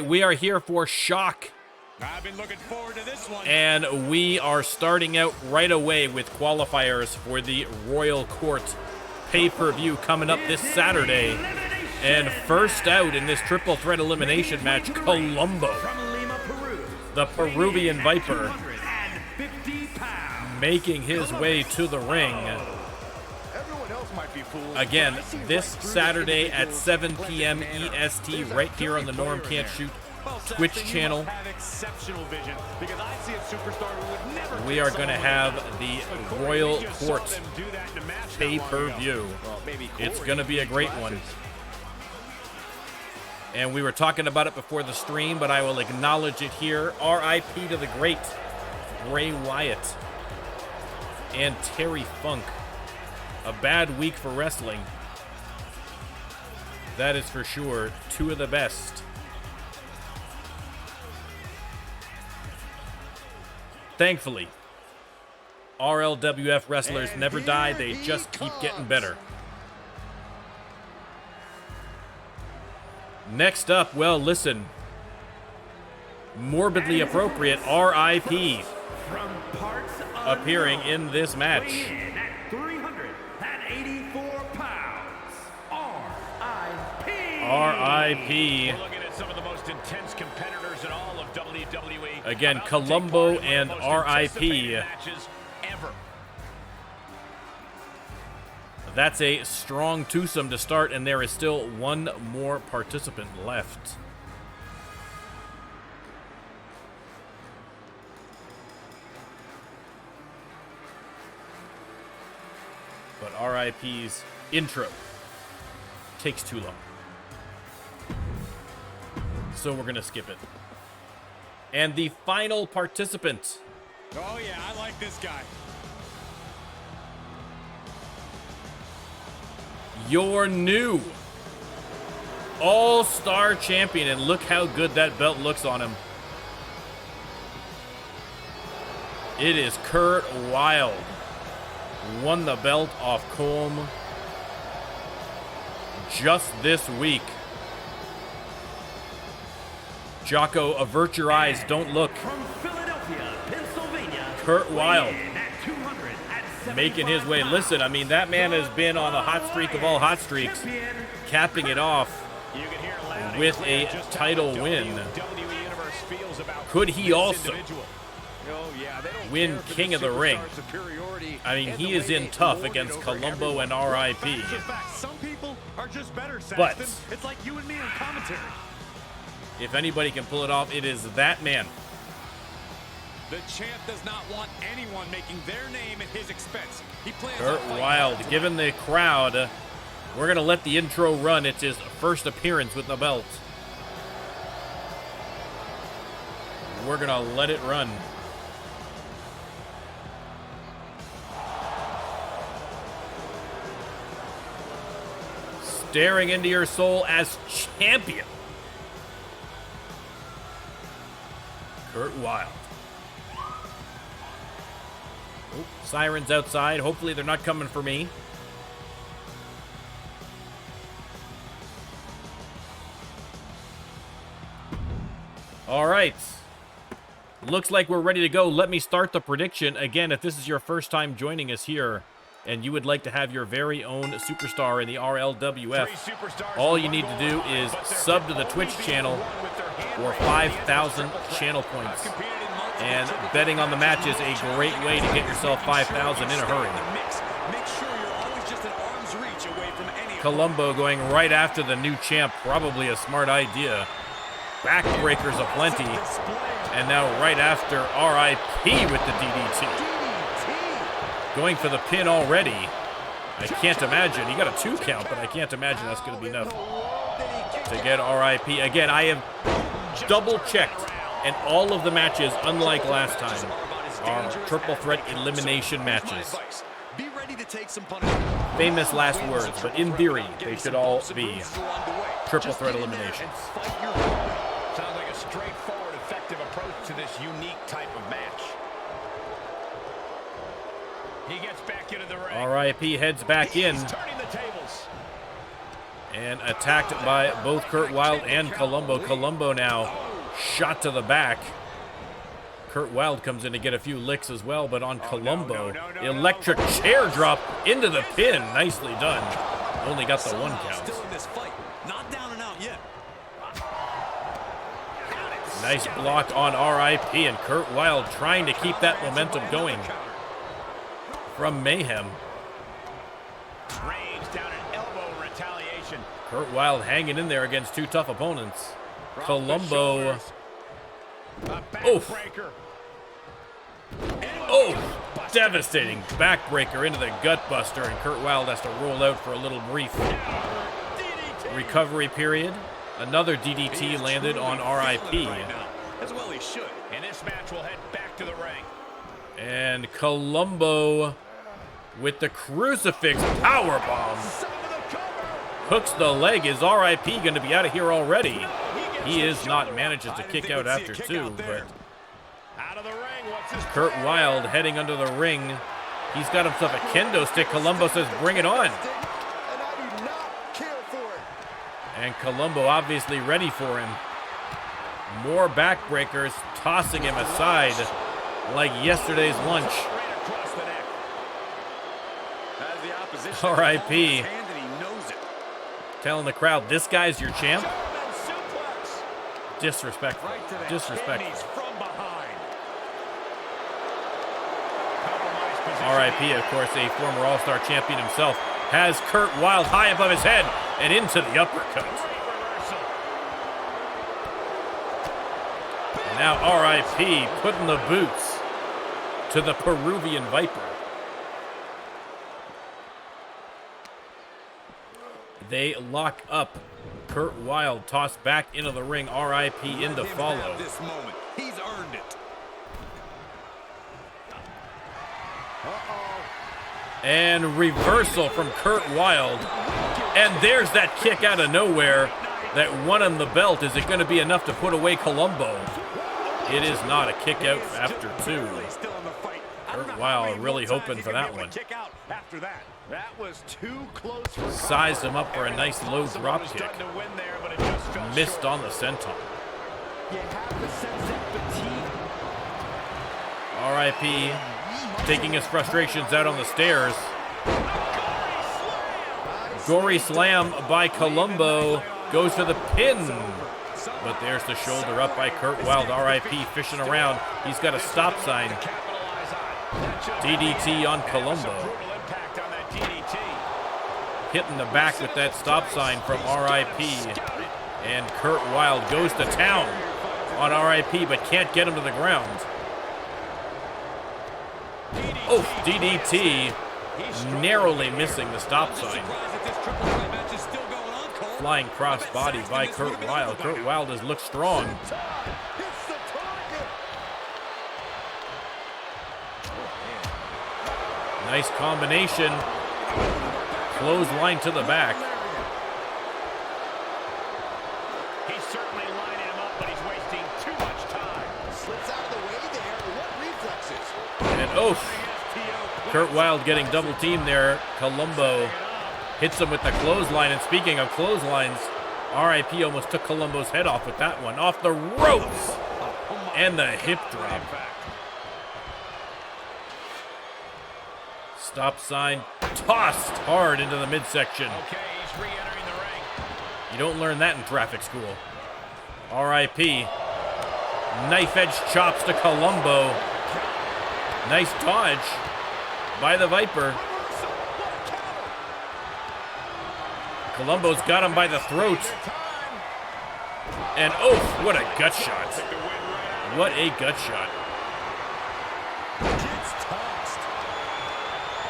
right, we are here for Shock. I've been looking forward to this one. And we are starting out right away with qualifiers for the Royal Court pay-per-view coming up this Saturday. And first out in this Triple Threat Elimination match, Colombo, the Peruvian Viper, making his way to the ring. Again, this Saturday at 7 p.m. EST right here on the NormCantShoot Twitch channel. We are going to have the Royal Court pay-per-view. It's going to be a great one. And we were talking about it before the stream, but I will acknowledge it here. R.I.P. to the great Bray Wyatt and Terry Funk. A bad week for wrestling. That is for sure. Two of the best. Thankfully, RLWF wrestlers never die. They just keep getting better. Next up, well, listen. Morbidly appropriate, R.I.P. appearing in this match. 384 pounds, R.I.P. R.I.P. We're looking at some of the most intense competitors in all of WWE. Again, Colombo and R.I.P. That's a strong twosome to start, and there is still one more participant left. But R.I.P.'s intro takes too long. So we're going to skip it. And the final participant. Oh, yeah, I like this guy. Your new All-Star Champion. And look how good that belt looks on him. It is Kurt Wilde. Won the belt off Colm just this week. Jocko, avert your eyes, don't look. From Philadelphia, Pennsylvania, Kurt Wilde making his way. Listen, I mean, that man has been on a hot streak of all hot streaks, capping it off with a title win. Could he also win King of the Ring? I mean, he is in tough against Colombo and R.I.P. But it's like you and me in commentary. If anybody can pull it off, it is that man. The champ does not want anyone making their name at his expense. He plans Kurt Wilde, given the crowd, we're going to let the intro run. It's his first appearance with the belt. We're going to let it run. Staring into your soul as champion. Kurt Wilde. Oh, sirens outside. Hopefully they're not coming for me. All right. Looks like we're ready to go. Let me start the prediction. Again, if this is your first time joining us here and you would like to have your very own superstar in the RLWF, all you need to do is sub to the Twitch channel or 5,000 channel points. And betting on the match is a great way to get yourself 5,000 in a hurry. Colombo going right after the new champ, probably a smart idea. Backbreakers aplenty. And now right after R.I.P. with the DDT. Going for the pin already. I can't imagine. He got a 2 count, but I can't imagine that's going to be enough to get R.I.P. Again, I have double-checked, and all of the matches, unlike last time, are Triple Threat Elimination matches. Famous last words, but in theory, they should all be Triple Threat Eliminations. Sounds like a straightforward, effective approach to this unique type of match. He gets back into the ring. R.I.P. heads back in. He's turning the tables. And attacked by both Kurt Wilde and Colombo. Colombo now shot to the back. Kurt Wilde comes in to get a few licks as well, but on Colombo, electric chair drop into the pin. Nicely done. Only got the one count. Still in this fight. Not down and out yet. Nice block on RIP, and Kurt Wilde trying to keep that momentum going from Mayhem. Range down an elbow retaliation. Kurt Wilde hanging in there against two tough opponents. Colombo. Oof. Oh, devastating backbreaker into the gutbuster, and Kurt Wilde has to roll out for a little brief recovery period. Another DDT landed on RIP. As well he should. And this match will head back to the ring. And Colombo with the crucifix powerbomb. Hooks the leg. Is RIP going to be out of here already? He is not, manages to kick out after two, but Kurt Wilde heading under the ring. He's got himself a kendo stick. Colombo says, bring it on. And Colombo obviously ready for him. More backbreakers, tossing him aside like yesterday's lunch. RIP. Telling the crowd, this guy's your champ? Disrespectful. Disrespectful. RIP, of course, a former All-Star champion himself, has Kurt Wilde high above his head and into the uppercut. And now RIP putting the boots to the Peruvian Viper. They lock up. Kurt Wilde tossed back into the ring. RIP in to follow. This moment. He's earned it. And reversal from Kurt Wilde. And there's that kick out of nowhere that won him the belt. Is it going to be enough to put away Colombo? It is not. A kick out after two. Kurt Wilde really hoping for that one. Sized him up for a nice low drop kick. Missed on the senton. RIP taking his frustrations out on the stairs. Gory slam by Colombo. Goes for the pin. But there's the shoulder up by Kurt Wilde. RIP fishing around. He's got a stop sign. DDT on Colombo. Hitting the back with that stop sign from RIP. And Kurt Wilde goes to town on RIP, but can't get him to the ground. Oh, DDT, narrowly missing the stop sign. Flying cross body by Kurt Wilde. Kurt Wilde has looked strong. Nice combination. Clothesline to the back. He's certainly lining him up, but he's wasting too much time. Slips out of the way there. What reflexes? And oof. Kurt Wilde getting double teamed there. Colombo hits him with the clothesline. And speaking of clotheslines, RIP almost took Colombo's head off with that one. Off the ropes. And the hip drop. Stop sign tossed hard into the midsection. Okay, he's re-entering the ring. You don't learn that in traffic school. RIP. Knife edge chops to Colombo. Nice dodge by the Viper. Colombo's got him by the throat. And oh, what a gut shot. What a gut shot.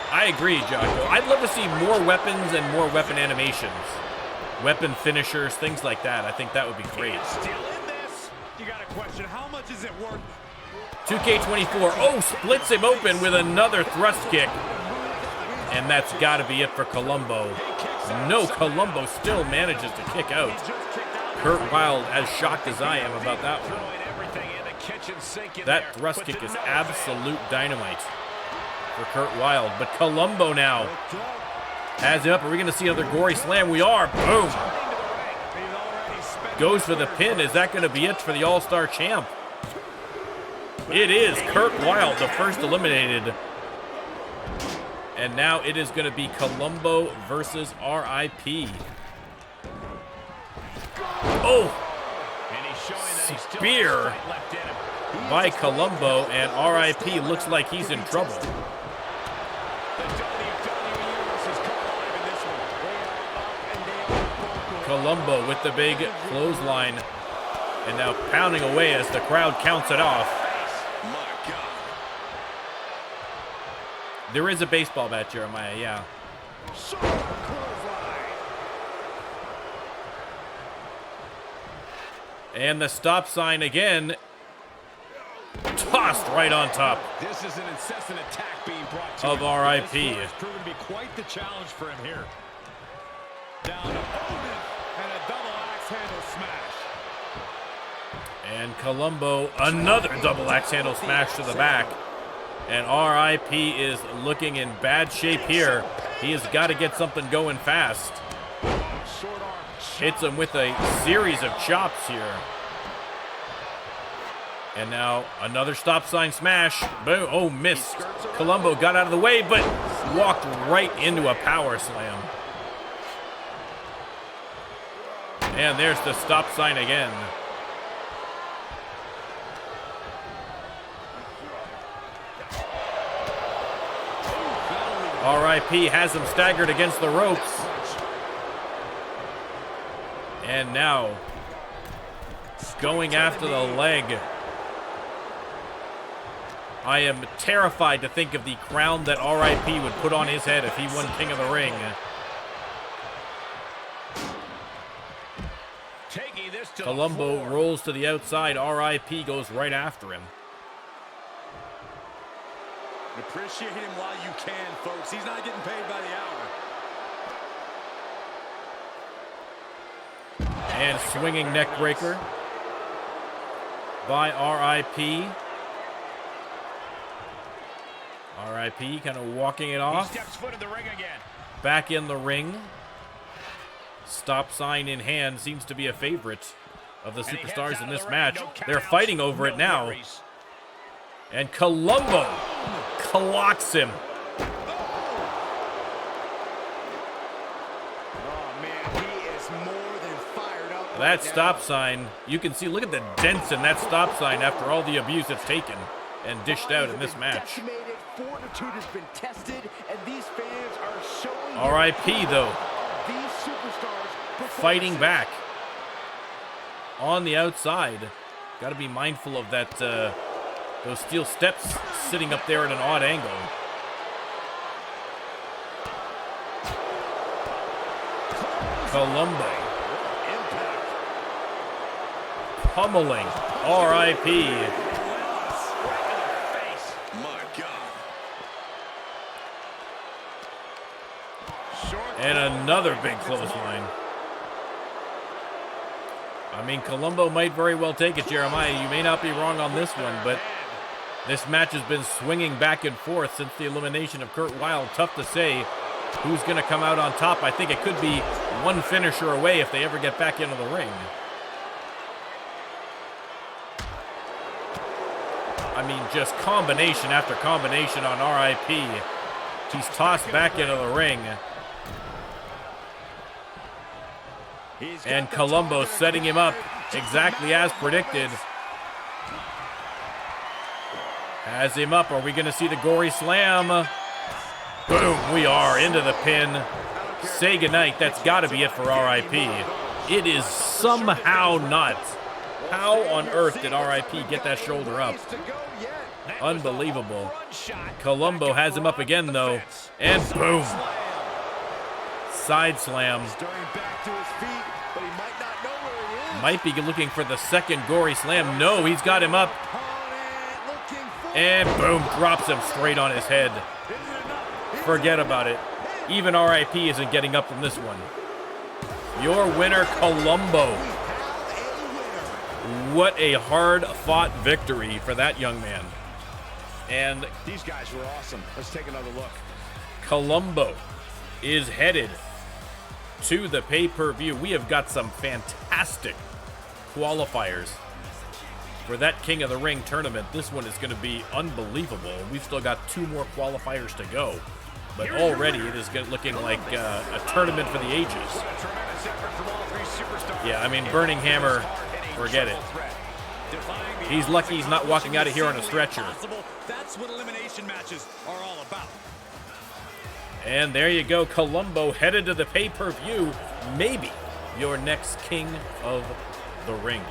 I agree, Jocko. I'd love to see more weapons and more weapon animations. Weapon finishers, things like that. I think that would be great. Still in this. You got a question. How much is it worth? 2K24. Oh, splits him open with another thrust kick. And that's got to be it for Colombo. No, Colombo still manages to kick out. Kurt Wilde, as shocked as I am about that one. That thrust kick is absolute dynamite for Kurt Wilde. But Colombo now Has him up. Are we going to see another gory slam? We are. Boom. Goes for the pin. Is that going to be it for the All-Star champ? It is. Kurt Wilde, the first eliminated. And now it is going to be Colombo versus RIP. Oh! Spear by Colombo, and RIP looks like he's in trouble. Colombo with the big clothesline, and now pounding away as the crowd counts it off. There is a baseball bat, Jeremiah, yeah. And the stop sign again. Tossed right on top This is an incessant attack being brought to of RIP. It's proven to be quite the challenge for him here. Down to Odin and a double axe handle smash. And Colombo, another double axe handle smash to the back. And RIP is looking in bad shape here. He has got to get something going fast. Hits him with a series of chops here. And now another stop sign smash. Boom. Oh, missed. Colombo got out of the way, but walked right into a power slam. And there's the stop sign again. RIP has him staggered against the ropes. And now going after the leg. I am terrified to think of the crown that RIP would put on his head if he won King of the Ring. Colombo rolls to the outside. RIP goes right after him. Appreciate him while you can, folks. He's not getting paid by the hour. And swinging neck breaker by RIP. RIP kind of walking it off. He steps foot in the ring again. Back in the ring. Stop sign in hand seems to be a favorite of the superstars in this match. They're fighting over it now. And Colombo clocks him. That stop sign, you can see, look at the dents in that stop sign after all the abuse it's taken and dished out in this match. RIP though, fighting back on the outside. Got to be mindful of that, those steel steps sitting up there at an odd angle. Colombo pummeling RIP. And another big clothesline. I mean, Colombo might very well take it, Jeremiah. You may not be wrong on this one, but this match has been swinging back and forth since the elimination of Kurt Wilde. Tough to say who's going to come out on top. I think it could be one finisher away if they ever get back into the ring. I mean, just combination after combination on RIP. He's tossed back into the ring. And Colombo setting him up exactly as predicted. Has him up. Are we going to see the gory slam? Boom, we are into the pin. Say goodnight. That's got to be it for RIP. It is somehow not. How on earth did RIP get that shoulder up? Unbelievable. Colombo has him up again, though. And boom. Side slam. Might be looking for the second gory slam. No, he's got him up. And boom, drops him straight on his head. Forget about it. Even RIP isn't getting up from this one. Your winner, Colombo. What a hard-fought victory for that young man. And these guys were awesome. Let's take another look. Colombo is headed to the pay-per-view. We have got some fantastic qualifiers for that King of the Ring tournament. This one is going to be unbelievable. We've still got 2 more qualifiers to go, but already it is looking like a tournament for the ages. Yeah, I mean, Burning Hammer, forget it. He's lucky he's not walking out of here on a stretcher. That's what elimination matches are all about. And there you go, Colombo headed to the pay-per-view. Maybe your next King of the Ring.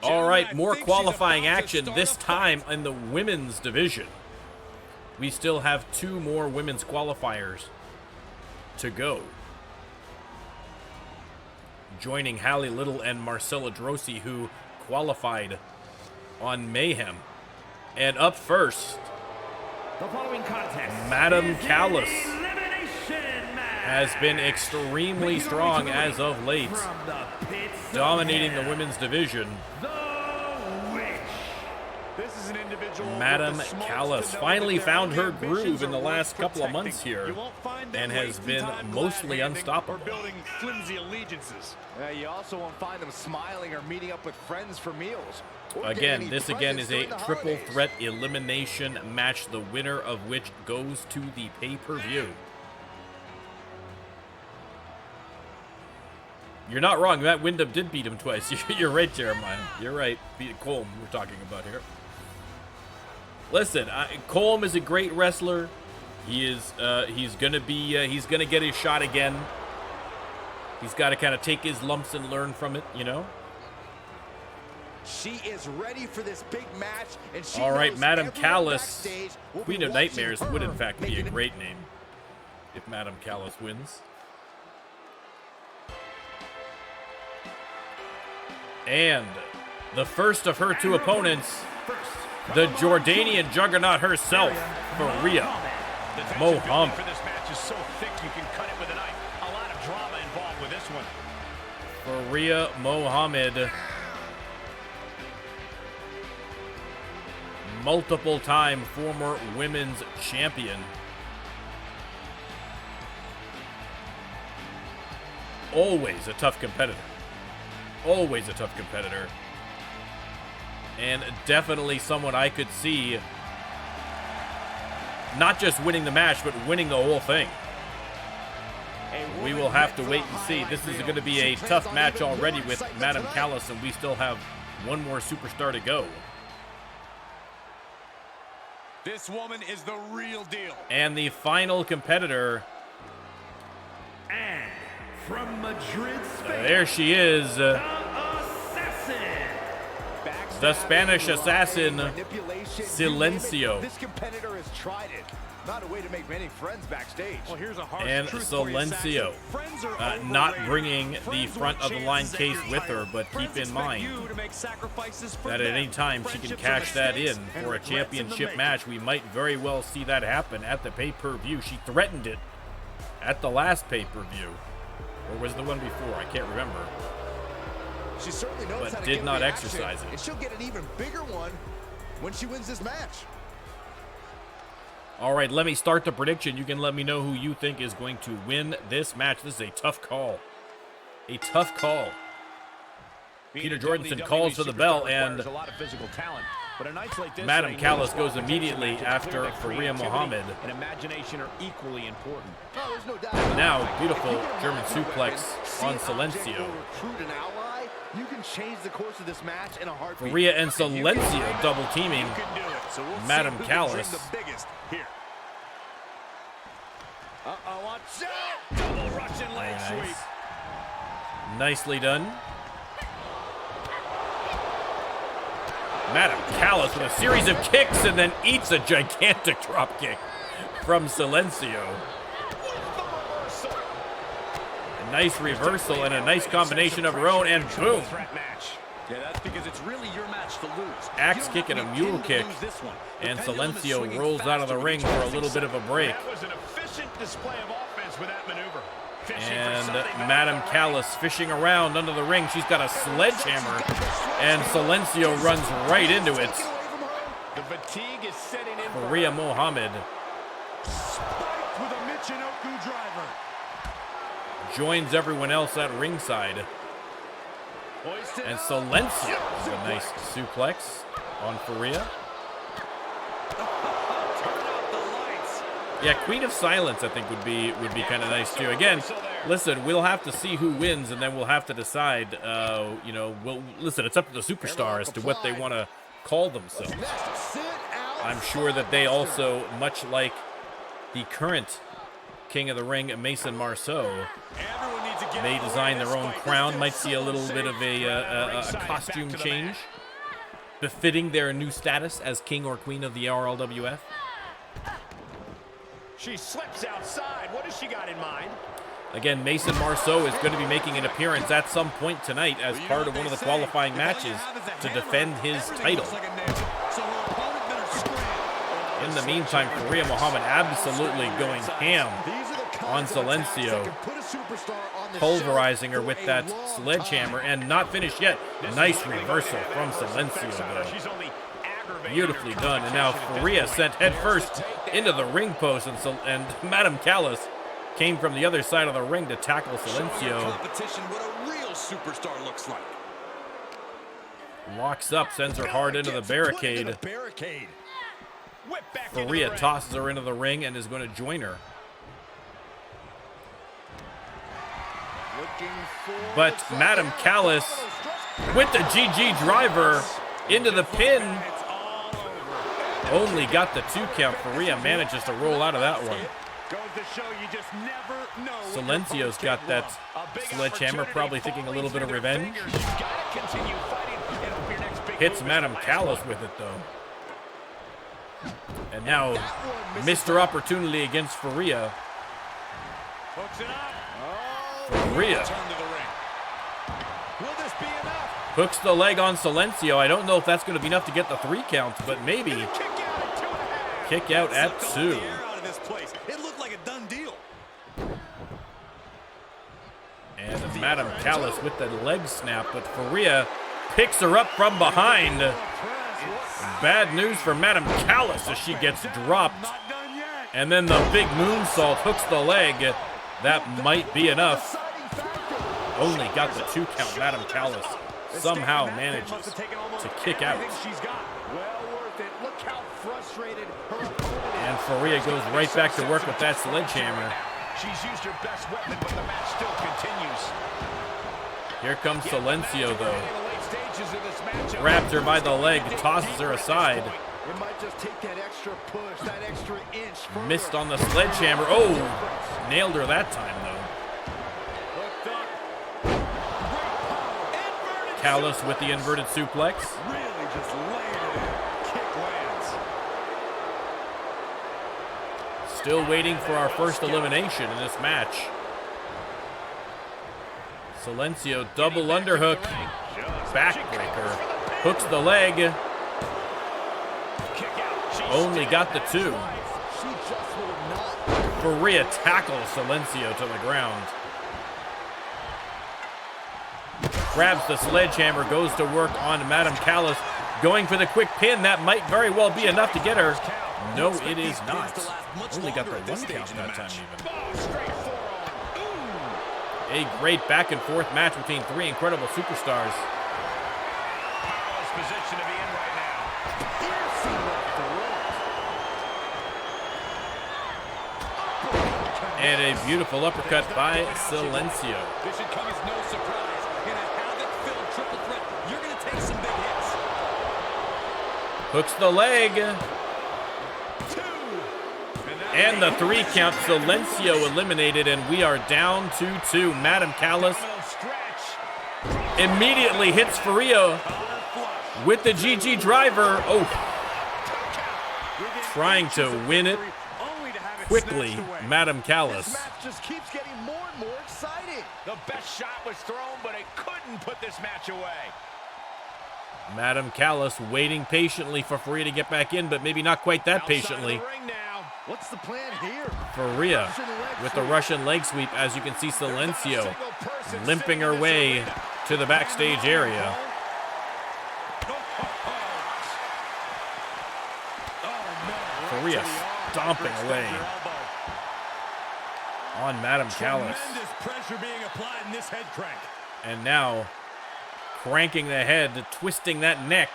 All right, more qualifying action, this time in the women's division. We still have 2 more women's qualifiers to go. Joining Hallie Little and Marcella Drosy, who qualified on Mayhem. And up first, The following contest Madam is Callis an elimination match. has been extremely strong as of late, From the pits of dominating the hell, women's division. The Witch. This is an individual Madam with the smarts Callis to know finally that their found her ambitions groove in the are last worth couple of months protecting. here You won't find them and has wasting been time mostly glad-handing unstoppable. or building flimsy allegiances. You also won't find them smiling or meeting up with friends for meals. Or Again, getting this any again presents is a during the triple holidays. threat elimination match, the winner of which goes to the pay-per-view. You're not wrong. Matt Windham did beat him twice. You're right, Jeremiah. You're right. Beat Colm we're talking about here. Listen, Colm is a great wrestler. He is. He's gonna be. He's gonna get his shot again. He's got to kind of take his lumps and learn from it, you know. She is ready for this big match, and she All right, knows Madam everyone Callis, backstage will be Queen of watching Nightmares, her would in fact be a making great name if Madam Callis wins. And the first of her 2 opponents, the Jordanian juggernaut herself, Faria The tension Mohammed. building for this match is so thick you can cut it with a knife. A lot of drama involved with this one. Faria Mohammed, multiple-time former women's champion. Always a tough competitor. Always a tough competitor. And definitely someone I could see not just winning the match, but winning the whole thing. We will have to wait and see. This is going to be a tough match already with Madam Callis, and we still have 1 more superstar to go. This woman is the real deal. And the final competitor, And from Madrid, Spain, there she is, the Assassin. the Spanish assassin, manipulation, Silencio. you name it, this competitor has tried it. Not a way to make many friends backstage. Well, here's a harsh and truth for you, Silencio. Saxon. Friends are Not overrated. bringing the Friends front want of the line chances at case your with her, title. but Friends keep in expect mind you to make sacrifices for that at them. any time she can Friendships are cash that in mistakes and for a regrets in the championship making. match. We might very well see that happen at the pay-per-view. She threatened it at the last pay-per-view. Or was it the one before? I can't remember. She certainly knows But how to did get not reaction, exercise it. and she'll get an even bigger one when she wins this match. All right, let me start the prediction. You can let me know who you think is going to win this match. This is a tough call. A tough call. Peter Jordanson calls for the bell, and a lot of physical talent, but on nights like this, Madam a Callis strong goes potential immediately match is after clear that Faria creativity Mohammed. and imagination are equally important. Oh, there's no doubt. Now, beautiful If you get a German monster suplex weapon, on see an object Silencio. or recruit an ally, you can change the course of this match in a heartbeat. Faria and If you can Silencio find double teaming. You can do it. So we'll Madam see who Callis. can dream the biggest here. Uh-oh, watch out! Double Russian leg sweep. Nicely done. Madam Callis with a series of kicks and then eats a gigantic drop kick from Silencio. A nice reversal and a nice combination of her own, and boom. Threat match. Yeah, that's because it's really your match to lose. Axe You kick don't and a have to be mule in to kick, lose this one. The and pendulum is Silencio swinging rolls out of the faster ring with for each a little bit of a break. That was an efficient display of offense with that maneuver. And Madam Callis fishing around under the ring. She's got a sledgehammer, and Silencio runs right into it. The fatigue is setting in. Maria Mohammed With a Michinoku driver. joins everyone else at ringside. And Silencio with a nice suplex on Faria. Yeah, Queen of Silence, I think, would be kind of nice too. Again, listen, we'll have to see who wins, and then we'll have to decide. You know, listen, it's up to the superstar as to what they want to call themselves. I'm sure that they also, much like the current King of the Ring, Mason Marceau, may design their own crown. Might see a little bit of a costume change befitting their new status as King or Queen of the RLWF. She slips outside. What has she got in mind? Again, Mason Marceau is going to be making an appearance at some point tonight as part of one of the qualifying matches to defend his title. In the meantime, Faria Muhammad absolutely going ham on Silencio, pulverizing her with that sledgehammer, and not finished yet. Nice reversal from Silencio, though. Beautifully done. And now Faria sent headfirst into the ring post, and Madam Callis came from the other side of the ring to tackle Silencio. What a real superstar looks like. Locks up, sends her hard into the barricade. Faria tosses her into the ring and is going to join her. But Madam Callis with the GG driver into the pin. Only got the 2 count. Faria manages to roll out of that one. Silencio's got that sledgehammer, probably thinking a little bit of revenge. Hits Madam Callis with it, though. And now, Mr. Opportunity against Faria. Faria hooks the leg on Silencio. I don't know if that's going to be enough to get the 3 count, but maybe. Kick out at 2. It looked like a done deal. And Madam Callis with the leg snap, but Faria picks her up from behind. Bad news for Madam Callis as she gets dropped. And then the big moonsault hooks the leg. That might be enough. Only got the 2 count. Madam Callis somehow manages to kick out. And Faria goes right back to work with that sledgehammer. She's used her best weapon, but the match still continues. Here comes Silencio, though. Grabs her by the leg, tosses her aside. It might just take that extra push, that extra inch. Missed on the sledgehammer. Oh, nailed her that time, though. Callis with the inverted suplex. Really just landed it. Kick lands. Still waiting for our first elimination in this match. Silencio double underhook. Backbreaker. Hooks the leg. Only got the 2. Faria tackles Silencio to the ground. Grabs the sledgehammer, goes to work on Madam Callis. Going for the quick pin. That might very well be enough to get her. No, it is not. Only got the 1 count that time even. A great back and forth match between 3 incredible superstars. Position to be in right now. And a beautiful uppercut by Silencio. This should come as no surprise. In a havoc-filled triple threat, you're going to take some big hits. Hooks the leg. And the 3 count. Silencio eliminated, and we are down to 2. Madam Callis immediately hits Faria with the GG driver. Oh, trying to win it quickly, Madam Callis. This match just keeps getting more and more exciting. The best shot was thrown, but it couldn't put this match away. Madam Callis waiting patiently for Faria to get back in, but maybe not quite that patiently. Outside of the ring now. What's the plan here? Faria with the Russian leg sweep, as you can see Silencio limping her way to the backstage area. Faria stomping away on Madam Callis. Tremendous pressure being applied in this head crank. And now cranking the head, twisting that neck.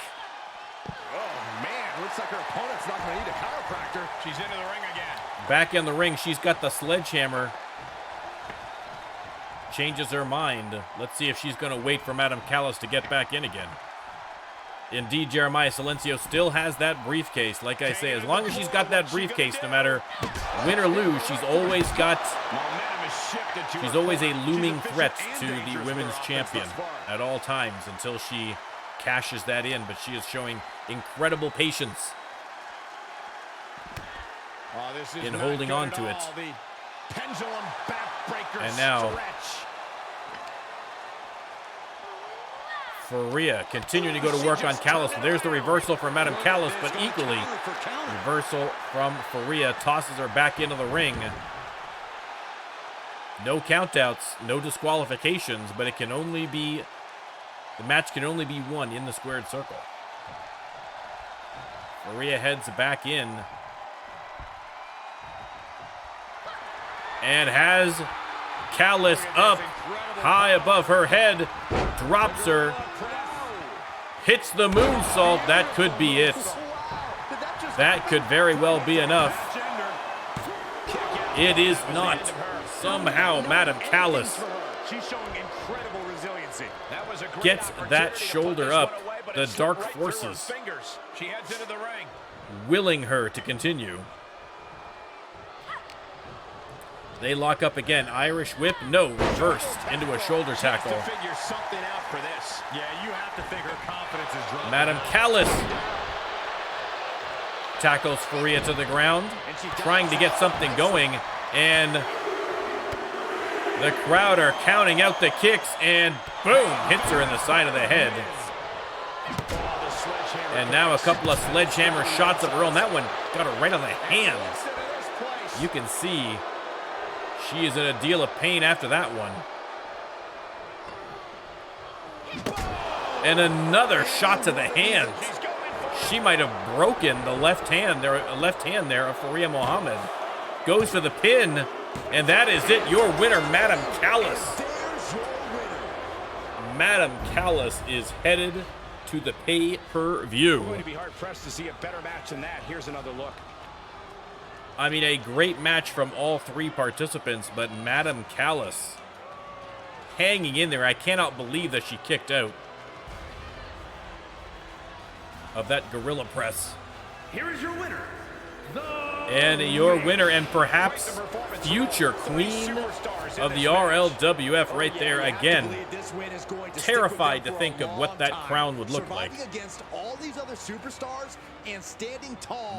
Oh, man. Looks like her opponent's not going to need a chiropractor. She's into the ring again. Back in the ring, she's got the sledgehammer. Changes her mind. Let's see if she's going to wait for Madam Callis to get back in again. Indeed, Jeremiah Silencio still has that briefcase. Like I say, as long as she's got that briefcase, no matter win or lose, she's always a looming threat to the women's champion at all times until she cashes that in. But she is showing incredible patience in holding on to it. And now Faria continuing to go to work on Callis. There's the reversal from Madam Callis, but equally reversal from Faria. Tosses her back into the ring. No countouts, no disqualifications, but the match can only be won in the squared circle. Faria heads back in and has Callis up high above her head, drops her, hits the moonsault. That could be it. That could very well be enough. It is not. Somehow Madam Callis gets that shoulder up. The dark forces willing her to continue. They lock up again. Irish whip, no, reversed into a shoulder tackle. Madam Callis tackles Faria to the ground, trying to get something going, and the crowd are counting out the kicks, and boom, hits her in the side of the head. And now a couple of sledgehammer shots of her own. That one got her right on the hands. You can see she is in a deal of pain after that one. And another shot to the hands. She might have broken the left hand there of Faria Mohammed. Goes for the pin, and that is it. Your winner, Madam Callis. Madam Callis is headed to the pay-per-view. Going to be hard pressed to see a better match than that. Here's another look. I mean, a great match from all three participants, but Madam Callis hanging in there. I cannot believe that she kicked out of that gorilla press. Here is your winner, and your winner, and perhaps future queen of the RLWF right there again. Terrified to think of what that crown would look like.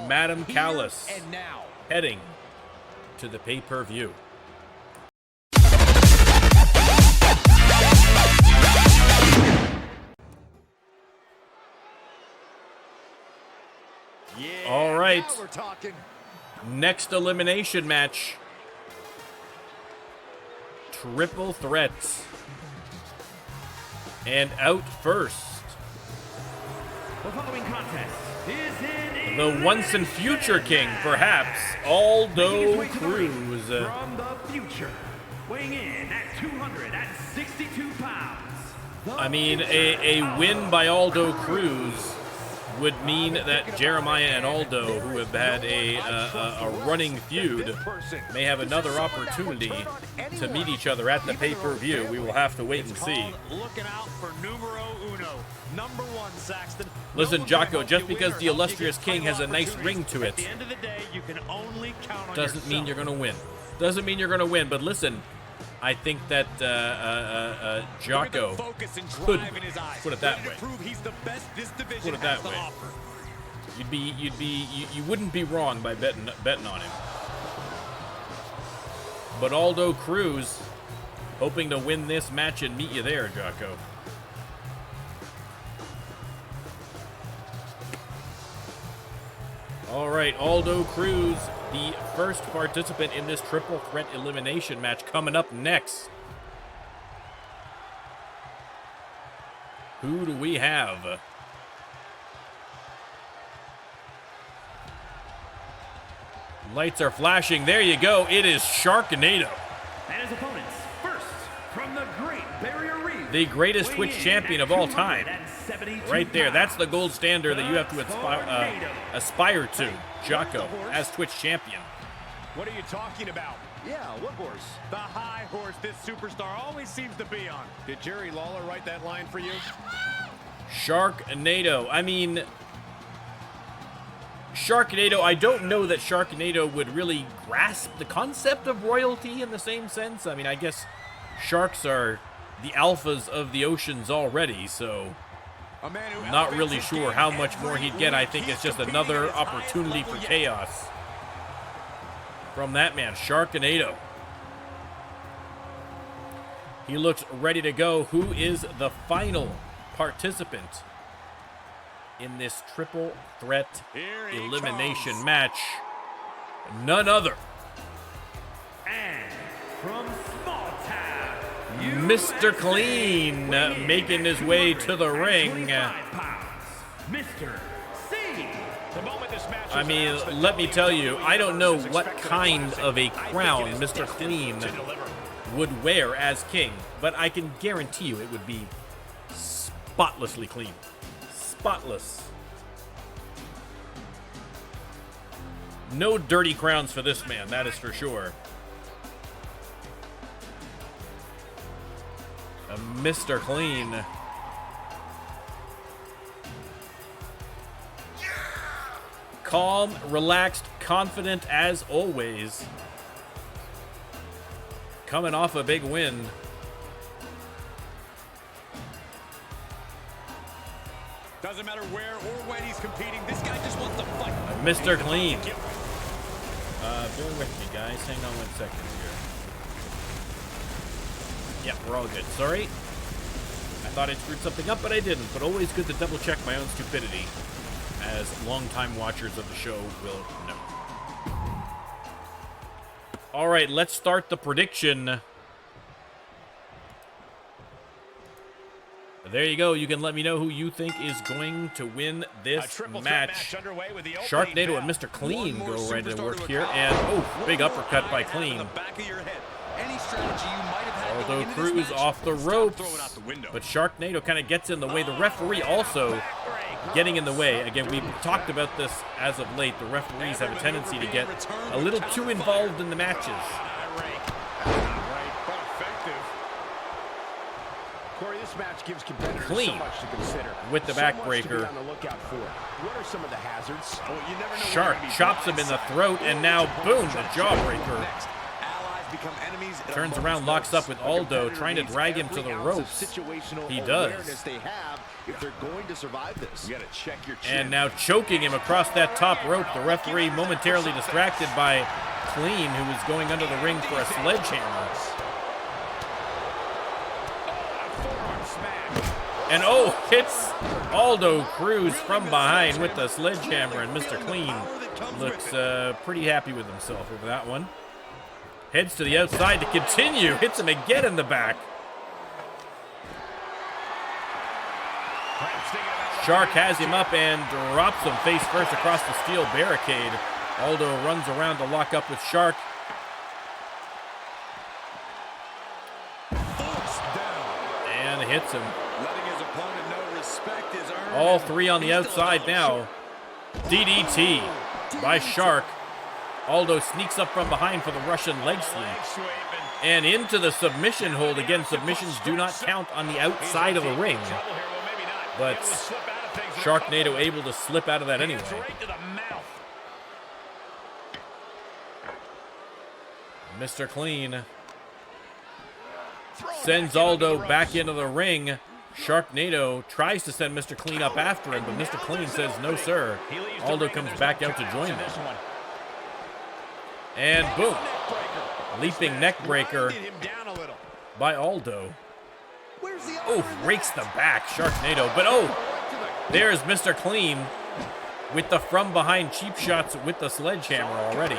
Madam Callis heading to the pay-per-view. All right. Next elimination match. Triple threats. And out first, The following contest is in the once and future king, perhaps, Aldo Cruz. From the future, weighing in at 262 pounds. I mean, a win by Aldo Cruz would mean that Jeremiah and Aldo, who have had a running feud, may have another opportunity to meet each other at the pay-per-view. We will have to wait and see. Looking out for numero uno. Number one, Saxton. Listen, Jocko, just because the illustrious king has a nice ring to it doesn't mean you're going to win. Doesn't mean you're going to win, but listen, I think that Jocko could put it that way. Put it that way. You wouldn't be wrong by betting on him. But Aldo Cruz hoping to win this match and meet you there, Jocko. All right, Aldo Cruz, the first participant in this Triple Threat Elimination match, coming up next. Who do we have? Lights are flashing. There you go. It is Sharknado. And his opponents, first, from the Great Barrier Reef, the greatest Twitch champion of all time. Right there. That's the gold standard that you have to aspire to. Jocko as Twitch champion. What are you talking about? Yeah, what horse? The high horse this superstar always seems to be on. Did Jerry Lawler write that line for you? Sharknado. I mean, Sharknado, I don't know that Sharknado would really grasp the concept of royalty in the same sense. I mean, I guess sharks are the alphas of the oceans already, so I'm not really sure how much more he'd get. I think it's just another opportunity for chaos from that man, Sharknado. He looks ready to go. Who is the final participant in this Triple Threat Elimination match? None other. And from small town, Mr. Clean making his way to the ring. Mr. C. I mean, let me tell you, I don't know what kind of a crown Mr. Clean would wear as king, but I can guarantee you it would be spotlessly clean. Spotless. No dirty crowns for this man, that is for sure. Mr. Clean. Calm, relaxed, confident as always. Coming off a big win. Doesn't matter where or when he's competing, this guy just wants to fight. Mr. Clean. Bear with me, guys. Hang on 1 second here. Yep, we're all good. Sorry. I thought I screwed something up, but I didn't. But always good to double check my own stupidity, as longtime watchers of the show will know. All right, let's start the prediction. There you go. You can let me know who you think is going to win this match. Sharknado and Mr. Clean go right to work here. And, oh, big uppercut by Clean. Aldo Cruz off the ropes. But Sharknado kind of gets in the way. The referee also getting in the way. Again, we've talked about this as of late. The referees have a tendency to get a little too involved in the matches. Corey, this match gives competitors Clean so much to consider. with the backbreaker. What are some of the hazards? Well, you never know. Shark chops him in the throat, and now, boom, the jawbreaker. Turns around, locks up with Aldo, trying to drag him to the ropes. He does. And now choking him across that top rope. The referee momentarily distracted by Clean, who is going under the ring for a sledgehammer. And oh, hits Aldo Cruz from behind with the sledgehammer, and Mr. Clean looks pretty happy with himself over that one. Heads to the outside to continue. Hits him again in the back. Shark has him up and drops him face first across the steel barricade. Aldo runs around to lock up with Shark. And hits him. All three on the outside now. DDT by Shark. Aldo sneaks up from behind for the Russian leg sweep. And into the submission hold. Again, submissions do not count on the outside of the ring. But Sharknado able to slip out of that anyway. Mr. Clean sends Aldo back into the ring. Sharknado tries to send Mr. Clean up after him, but Mr. Clean says, no, sir. Aldo comes back out to join them. And boom. Leaping neck breaker by Aldo. Oh, rakes the back, Sharknado. But oh, there's Mr. Clean with the from behind cheap shots with the sledgehammer already.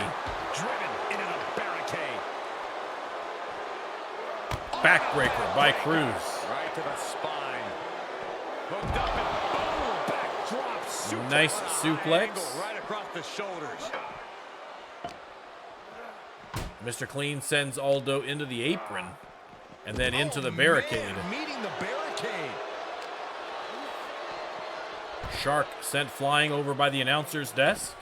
Driven into the barricade. Backbreaker by Cruz. Right to the spine. Hooked up and boom, backdrop. Super Nice suplex. angle right across the shoulders. Mr. Clean sends Aldo into the apron and then into the barricade. Man, meeting the barricade. Shark sent flying over by the announcer's desk.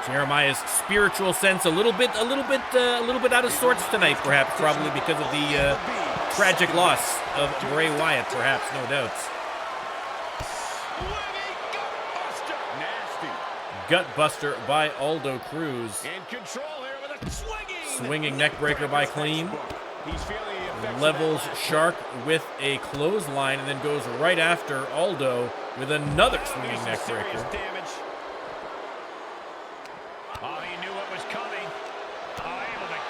Jeremiah's spiritual sense a little bit out of sorts tonight, perhaps, probably because of the tragic loss of Bray Wyatt, perhaps, no doubts. Gutbuster by Aldo Cruz. In control here with a Swinging neckbreaker by Clean. He's feeling the effects Levels of that. Shark with a clothesline and then goes right after Aldo with another swinging Some serious neckbreaker. damage. Oh, he knew what was coming. Oh, able to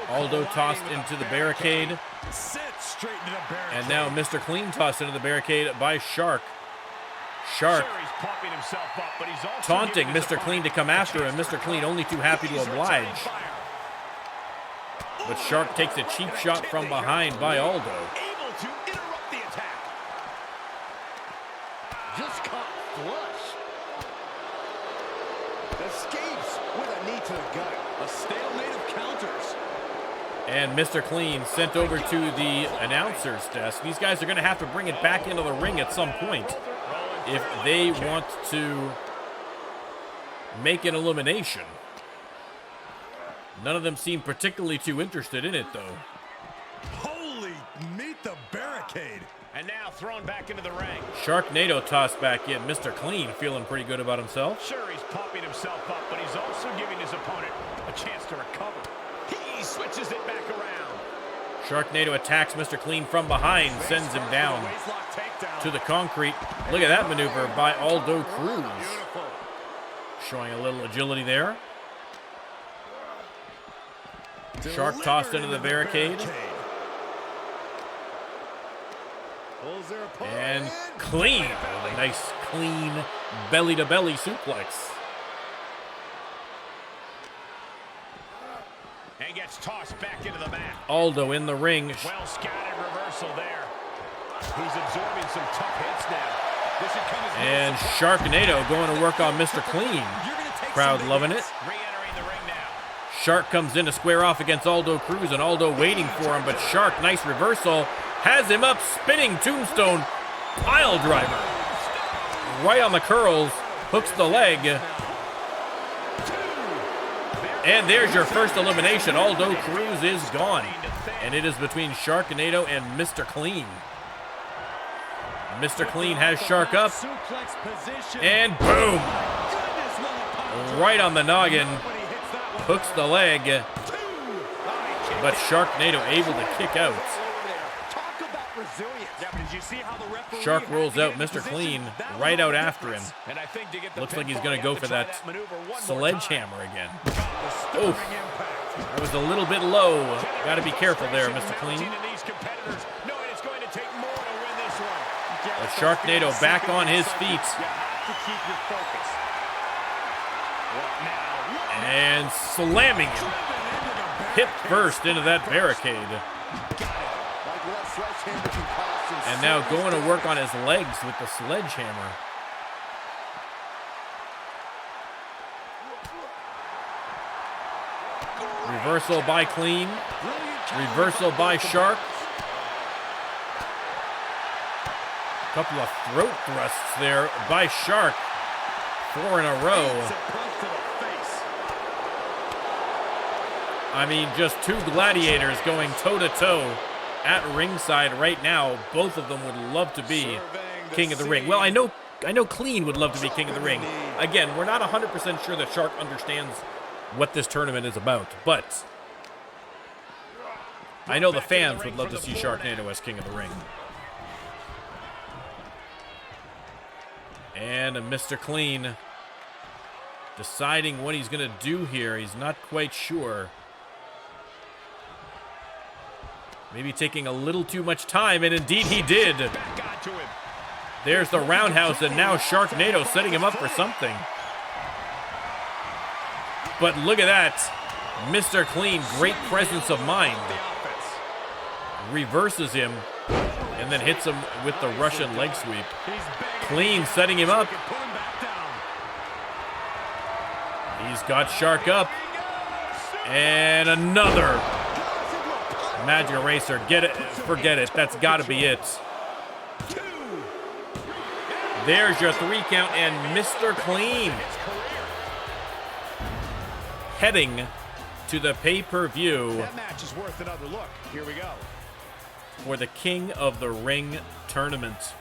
counter. Aldo tossed into the barricade. Sent straight into the barricade. And now Mr. Clean tossed into the barricade by Shark. Shark Sure, he's pumping himself up, but he's also taunting giving his Mr. Clean to come after him. Mr. Clean only too happy to He's returning oblige. fire. But Shark takes a cheap shot from behind by Aldo. Able to interrupt the attack. Just caught flush. Escapes with a knee to the gut. A stalemate of counters. And Mr. Clean sent over to the announcer's desk. These guys are going to have to bring it back into the ring at some point if they want to make an elimination. None of them seem particularly too interested in it, though. Holy, meet the barricade. And now thrown back into the ring. Sharknado tossed back in. Mr. Clean feeling pretty good about himself. Sure, he's pumping himself up, but he's also giving his opponent a chance to recover. He switches it back around. Sharknado attacks Mr. Clean from behind, sends him down to the concrete. Look at that maneuver by Aldo Cruz. Beautiful. Showing a little agility there. Shark tossed into the barricade. And Clean. A nice, clean belly-to-belly suplex. And gets tossed back into the mat. Aldo in the ring. Well scattered reversal there. He's absorbing some tough hits now. This should come as And Sharknado going to work on Mr. Clean. Crowd loving it. re-entering the ring now. Shark comes in to square off against Aldo Cruz, and Aldo waiting for him, but Shark, nice reversal, has him up, spinning tombstone pile driver. Right on the curls, hooks the leg. And there's your first elimination. Aldo Cruz is gone. And it is between Sharknado and Mr. Clean. Mr. Clean has Shark up. And boom! Right on the noggin. Hooks the leg. But Sharknado able to kick out. Shark rolls out Mr. Clean right out after him. Looks like he's going to go for that sledgehammer again. Oof. That was a little bit low. Got to be careful there, Mr. Clean. But Sharknado back on his feet. And slamming him. Hip first into that barricade. And now going to work on his legs with the sledgehammer. Reversal by Clean. Reversal by Shark. Couple of throat thrusts there by Shark. 4 in a row. I mean, just two gladiators going toe-to-toe at ringside right now. Both of them would love to be King of the Ring. Well, I know Clean would love to be King of the Ring. Again, we're not 100% sure that Shark understands what this tournament is about, but I know the fans would love to see Sharknado as King of the Ring. And Mr. Clean deciding what he's going to do here. He's not quite sure. Maybe taking a little too much time, and indeed he did. There's the roundhouse, and now Sharknado setting him up for something. But look at that. Mr. Clean, great presence of mind. Reverses him, and then hits him with the Russian leg sweep. Clean setting him up. He's got Shark up. And another Magic Eraser. Get it, forget it. That's got to be it. There's your 3 count, and Mr. Clean heading to the pay-per-view. That match is worth another look. Here we go. For the King of the Ring tournament.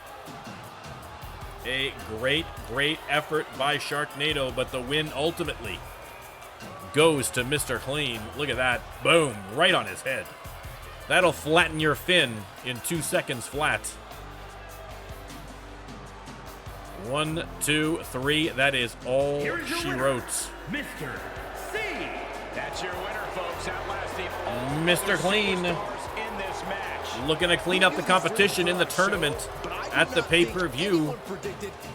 A great, great effort by Sharknado, but the win ultimately goes to Mr. Clean. Look at that. Boom. Right on his head. That'll flatten your fin in 2 seconds flat. 1, 2, 3. That is all she wrote. Mr. C. That's your winner, folks. Outlasting all Mr. Clean. in this match. Looking to clean up the competition in the tournament at the pay-per-view.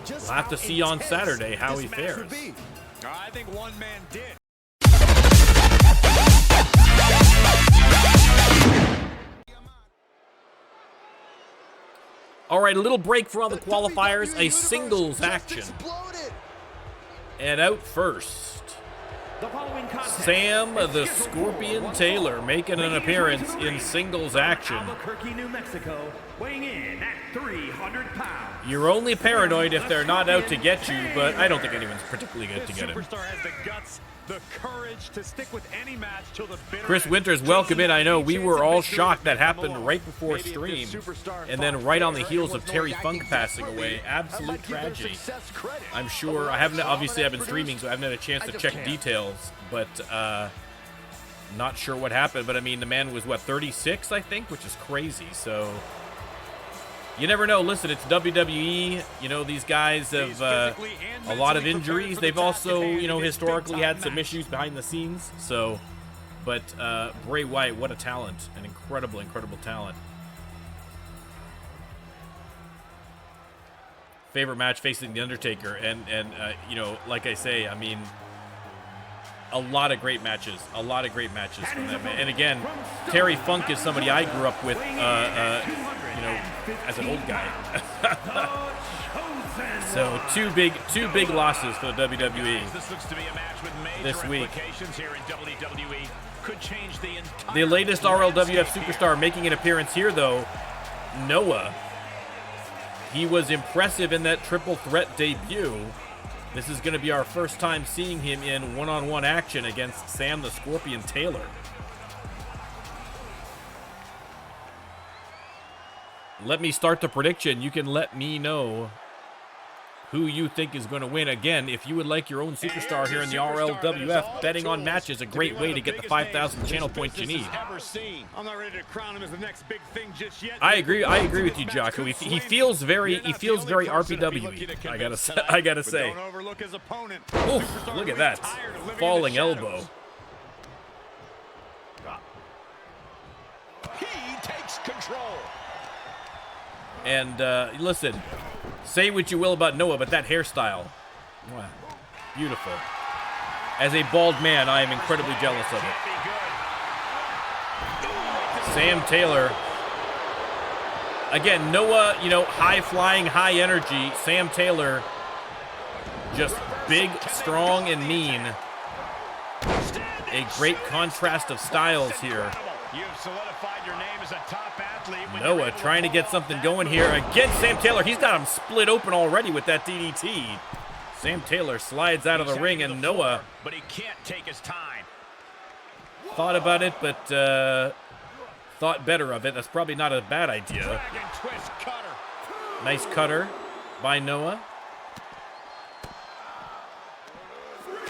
We'll have to see on Saturday how he fares. I think one man did. All right, a little break for all the qualifiers, a singles action. And out first, The following contest Sam is the scheduled Scorpion for one Taylor fall. making an Making appearance his way to the in ring singles from action. Albuquerque, New Mexico, weighing in at 300 pounds. You're only paranoid if they're not out to get you, but I don't think anyone's particularly out to get him. Superstar has the guts, the courage to stick with any match till the bitter Chris end. Winters, welcome in. I know we were all shocked that happened right before stream, and then right on the heels of Terry Funk passing away. Absolute tragedy. I'm sure I haven't. Obviously, I've been streaming, so I haven't had a chance to check details, but not sure what happened. But I mean, the man was what, 36, I think, which is crazy. So you never know. Listen, it's WWE. You know, these guys have a lot of injuries. They've also, you know, historically had some issues behind the scenes. So, but Bray Wyatt, what a talent. An incredible, incredible talent. Favorite match facing The Undertaker. And you know, like I say, I mean, a lot of great matches. A lot of great matches from that man. And again, Terry Funk is somebody I grew up with, you know, as an old guy. So two big losses for the WWE This looks to be a match with major this week. implications here in WWE. Could change the entire The latest RLWF superstar making an appearance here, though, Noah. He was impressive in that Triple Threat debut. This is going to be our first time seeing him in one-on-one action against Sam the Scorpion Taylor. Let me start the prediction. You can let me know who you think is going to win. Again, if you would like your own superstar here in the RLWF, betting on match is a great way to get the 5,000 channel points you need. I'm not ready to crown him as the next big thing just yet. I agree with you, Jocko. He feels very RPW. I gotta say. Don't overlook his opponent. Oof, look at that. Falling elbow. He takes control. And listen, say what you will about Noah, but that hairstyle, wow, beautiful. As a bald man, I am incredibly jealous of it. Sam Taylor. Again, Noah, you know, high flying, high energy. Sam Taylor, just big, strong, and mean. A great contrast of styles here. You've solidified your name as a top athlete. Noah trying to get something going here against Sam Taylor. He's got him split open already with that DDT. Sam Taylor slides out of the ring, and Noah, but he can't take his time. thought about it, but thought better of it. That's probably not a bad idea. Dragon twist cutter. Nice cutter by Noah.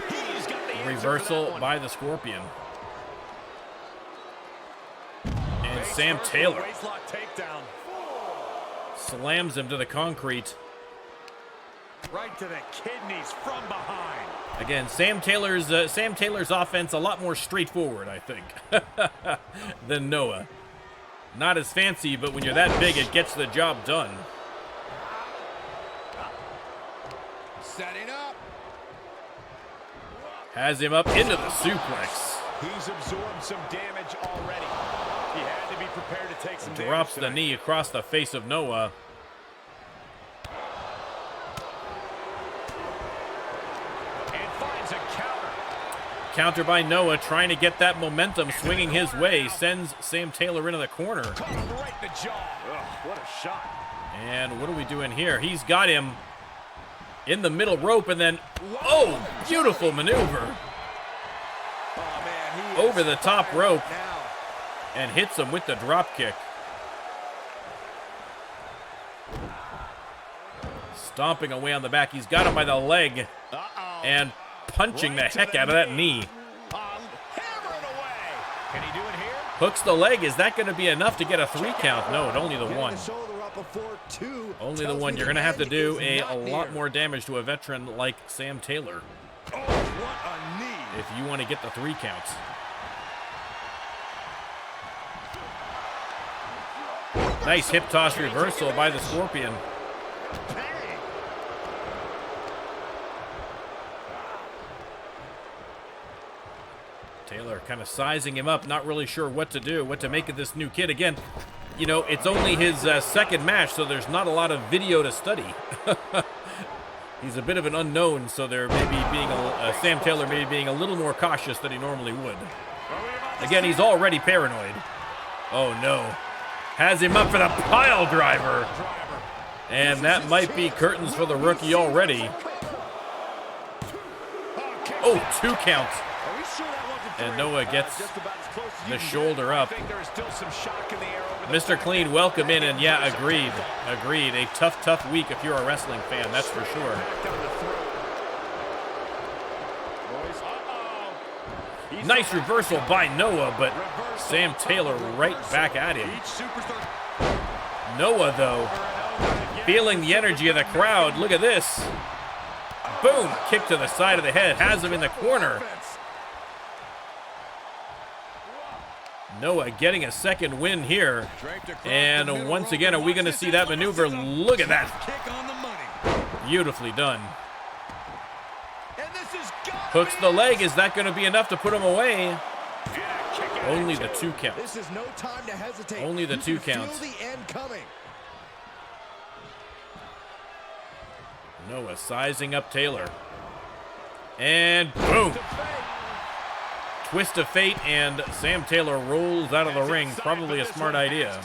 He's got the answer for that Reversal one. by the Scorpion. And Sam Taylor Waistlock takedown. slams him to the concrete. Right to the kidneys from behind. Again, Sam Taylor's offense a lot more straightforward, I think, than Noah. Not as fancy, but when you're that big, it gets the job done. Setting up. Has him up into the suplex. He's absorbed some damage already. He had to be prepared to take some damage. Drops the knee across the face of Noah. And finds a counter. Counter by Noah, trying to get that momentum, swinging his way. Sends Sam Taylor into the corner. Caught him right in the jaw. Ugh, what a shot. And what are we doing here? He's got him in the middle rope, and then, oh, beautiful maneuver. Oh, man, he Over the top rope, now. and hits him with the drop kick. Stomping away on the back. He's got him by the leg, and punching the heck out of that knee. Hammering away. Can he do it here? Hooks the leg. Is that going to be enough to get a 3 count? No, only the one. Only the one. You're going to have to do a lot more damage to a veteran like Sam Taylor Oh, what a knee. if you want to get the 3 counts. Nice hip toss reversal by the Scorpion. Taylor kind of sizing him up, not really sure what to do, what to make of this new kid. Again, you know, it's only his second match, so there's not a lot of video to study. He's a bit of an unknown, so there may be being Sam Taylor may be being a little more cautious than he normally would. Again, he's already paranoid. Oh no. Has him up for the pile driver. And that might be curtains for the rookie already. Oh, 2 counts. And Noah gets the shoulder up. Mr. Clean, welcome in, and yeah, agreed. Agreed. A tough, tough week if you're a wrestling fan, that's for sure. Nice reversal by Noah, but Sam Taylor right back at him. Noah, though, feeling the energy of the crowd. Look at this. Boom, kick to the side of the head, has him in the corner. Noah getting a second win here. And once again, are we going to see that maneuver? Look at that. Beautifully done. Hooks the leg. Is that going to be enough to put him away? Only the 2 counts. This is no time to hesitate. Only the 2 counts. Feel the end coming. Noah sizing up Taylor. And boom. Twist of fate, and Sam Taylor rolls out of the ring. Probably a smart idea.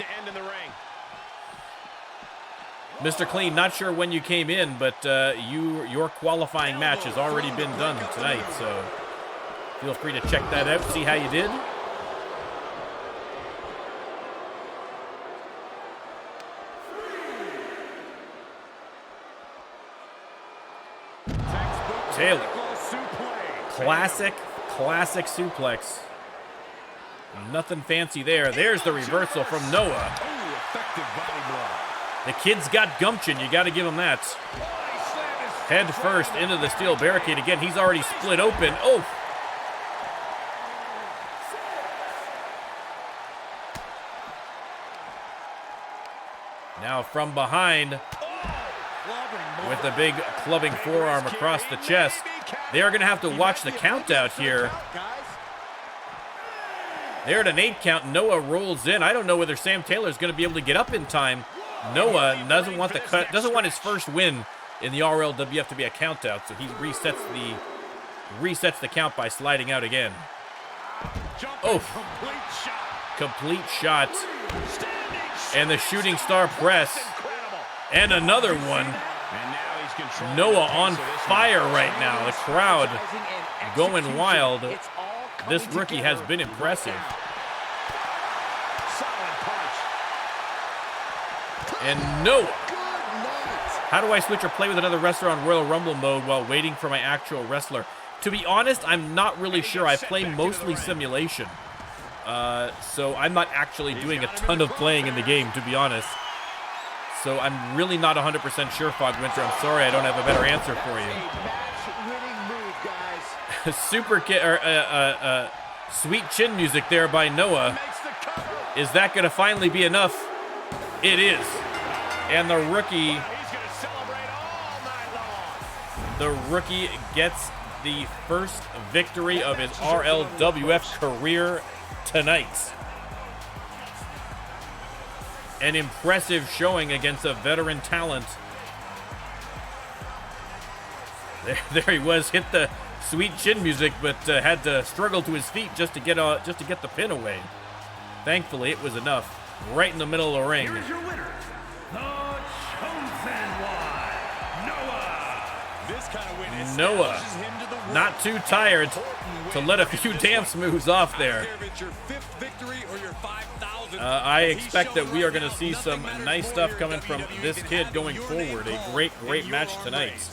Mr. Clean, not sure when you came in, but your qualifying match has already been done tonight, so feel free to check that out, see how you did. Taylor. Classic suplex. Nothing fancy there. There's the reversal from Noah. The kid's got gumption. You got to give him that. Head first into the steel barricade. Again, he's already split open. Oh! Now from behind, with the big clubbing forearm across the chest. They are going to have to watch the count out here. They're at an 8 count. Noah rolls in. I don't know whether Sam Taylor is going to be able to get up in time. Noah doesn't want the cut, doesn't want his first win in the RLWF to be a count out, so he resets the count by sliding out again. Oh, complete shot. And the shooting star press. And another one. Noah on fire right now. The crowd going wild. This rookie has been impressive. And Noah. How do I switch or play with another wrestler on Royal Rumble mode while waiting for my actual wrestler? To be honest, I'm not really sure. I play mostly simulation. So I'm not actually doing a ton of playing in the game, to be honest. So I'm really not 100% sure, Fog Winter. I'm sorry, I don't have a better answer for you. Super kid, or sweet chin music there by Noah. Is that going to finally be enough? It is. And the rookie, gets the first victory of his RLWF career tonight. An impressive showing against a veteran talent. There he was, hit the sweet chin music, but had to struggle to his feet just to get the pin away. Thankfully, it was enough. Right in the middle of the ring. Here is your winner, the chosen one, Noah. This kind of win Noah, establishes him to the world. not too tired to let a few dance moves off there. I don't care if it's your 5th victory or your 5,000th. I expect that we are going to see some nice stuff coming from this kid going forward. A great match tonight.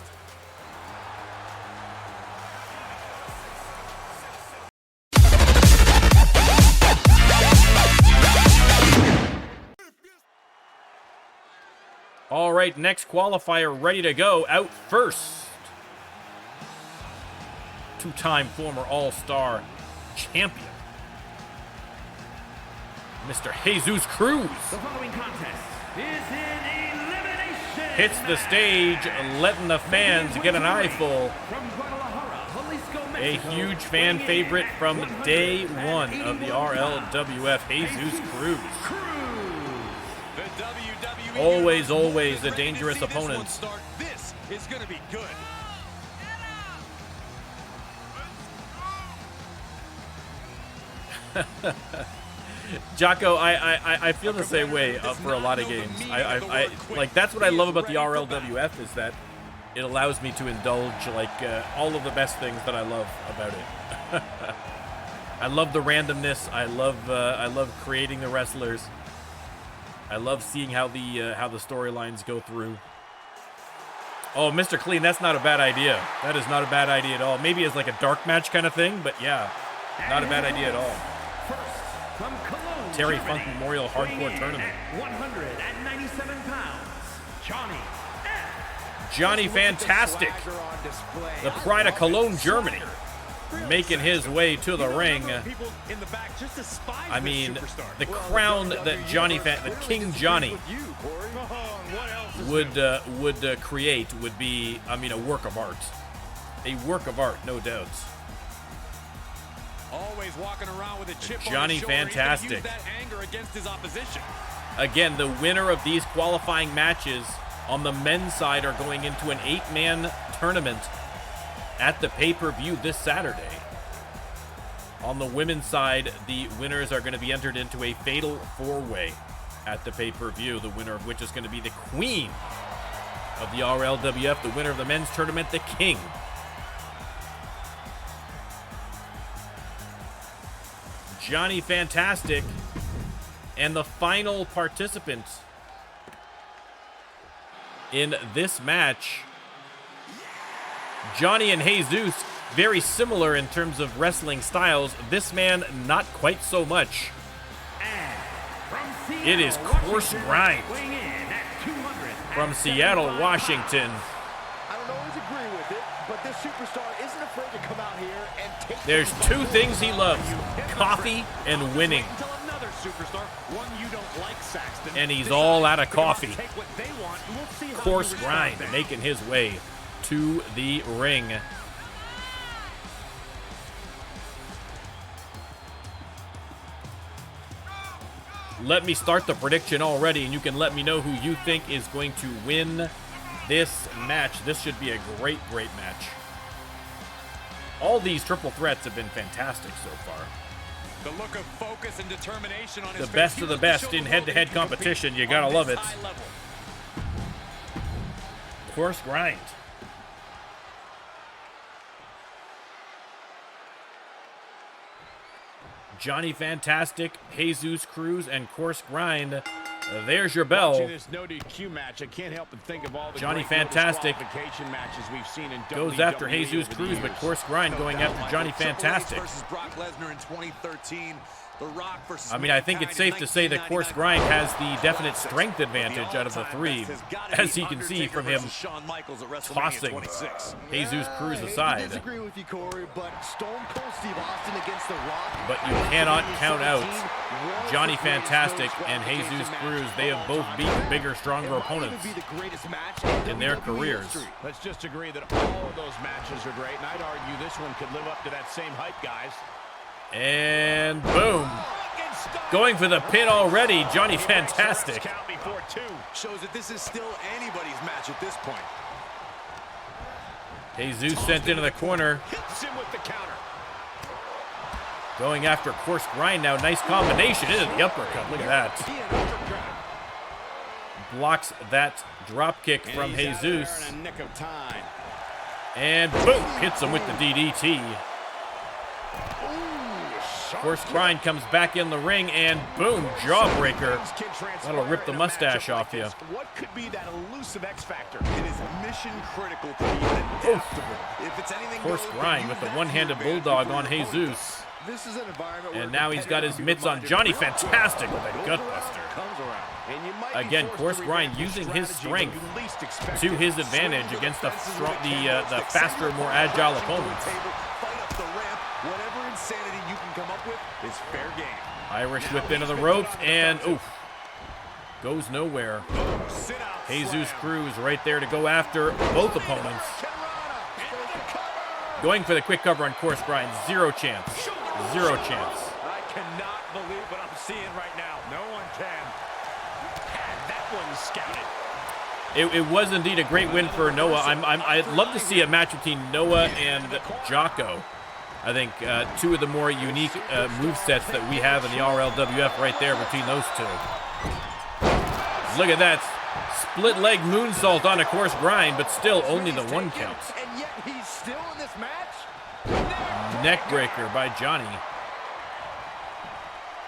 All right, next qualifier ready to go. Out first. Two-time former All-Star champion, Mr. Jesus Cruz. The following contest is in elimination. Hits the stage, letting the fans get an eyeful. From Guadalajara, Jalisco, A Mexico, huge fan weighing in favorite at from day 180 one of the RLWF, Jesus Cruz. The WWE Always a Ready to dangerous see this one opponent. start. This is going to be good. Jocko, I feel the same way for a lot of games. I like, that's what I love about the RLWF, is that it allows me to indulge like all of the best things that I love about it. I love the randomness. I love creating the wrestlers. I love seeing how the storylines go through. Oh, Mr. Clean, that's not a bad idea. That is not a bad idea at all. Maybe as like a dark match kind of thing, but yeah, not a bad idea at all. First, from Cologne, Terry Germany, Funk Memorial weighing Hardcore in Tournament. at 197 pounds, Johnny F. Johnny Fantastic, the pride of Cologne, Germany, making his way to the ring. I mean, the crown that that King Johnny would create would be, I mean, a work of art. A work of art, no doubt. Always walking around with a chip Johnny on his shoulder. Fantastic. He can use that anger against his opposition. Again, the winner of these qualifying matches on the men's side are going into an 8-man tournament at the pay-per-view this Saturday. On the women's side, the winners are going to be entered into a fatal 4-way at the pay-per-view, the winner of which is going to be the queen of the RLWF, the winner of the men's tournament, the king. Johnny Fantastic, and the final participant in this match. Johnny and Jesus, very similar in terms of wrestling styles. This man, not quite so much. It is Coarse Grind from Seattle, Washington. I don't always agree with it, but this superstar isn't afraid to come out here and take. There's two things he loves: coffee and winning. And he's all out of coffee. Coarse Grind making his way to the ring. Let me start the prediction already, and you can let me know who you think is going to win this match. This should be a great match. All these triple threats have been fantastic so far. The look of focus and determination on his The face. best He of the wants to best show in the head-to-head world he can competition. You compete gotta on love this it. high level. Coarse Grind. Johnny Fantastic, Jesus Cruz, and Coarse Grind. There's your bell. Watching this no DQ match, I can't help but think of all the Johnny great no Fantastic disqualification matches we've seen in goes WWE after Jesus over the Cruz, but years. Coarse Grind going after Johnny Fantastic. Versus Brock Lesnar in 2013. I mean, I think it's safe to say that Course Grind has the definite strength advantage out of the three, as you can see from him tossing Jesus Cruz aside. I disagree with you, Corey, but Stone Cold Steve Austin against The Rock. But you cannot count out Johnny Fantastic and Jesus Cruz. They have both beaten bigger, stronger opponents in their careers. Let's just agree that all of those matches are great, and I'd argue this one could live up to that same hype, guys. And boom. Going for the pin already, Johnny Fantastic. Shows that this is still anybody's match at this point. Jesus sent into the corner. Hits him with the counter. Going after Course Grind now. Nice combination into the uppercut. Look at that. Blocks that drop kick from Jesus. And boom, hits him with the DDT. Course Grind comes back in the ring and boom, jawbreaker. That'll rip the mustache off you. What could be that elusive X factor? It is mission critical to be adaptable. If it's anything Course Grind with the one-handed bulldog on Jesus. This is an environment and now he's got his mitts on Johnny Fantastic with a gutbuster. Again, Course Grind using his strength to his advantage against the faster, more agile opponents. Whatever insanity you can come up with is fair game. Irish whip into the ropes and oof. Goes nowhere. Jesus Cruz right there to go after both opponents. Going for the quick cover on Course Grind. Zero chance. Zero chance. I cannot believe what I'm seeing right now. No one can. Had that one scouted. It was indeed a great win for Noah. I'd love to see a match between Noah and Jocko. I think two of the more unique movesets that we have in the RLWF right there between those two. Look at that. Split leg moonsault on a Course Grind, but still only the one count. And yet he's still in this match? Neck breaker by Johnny.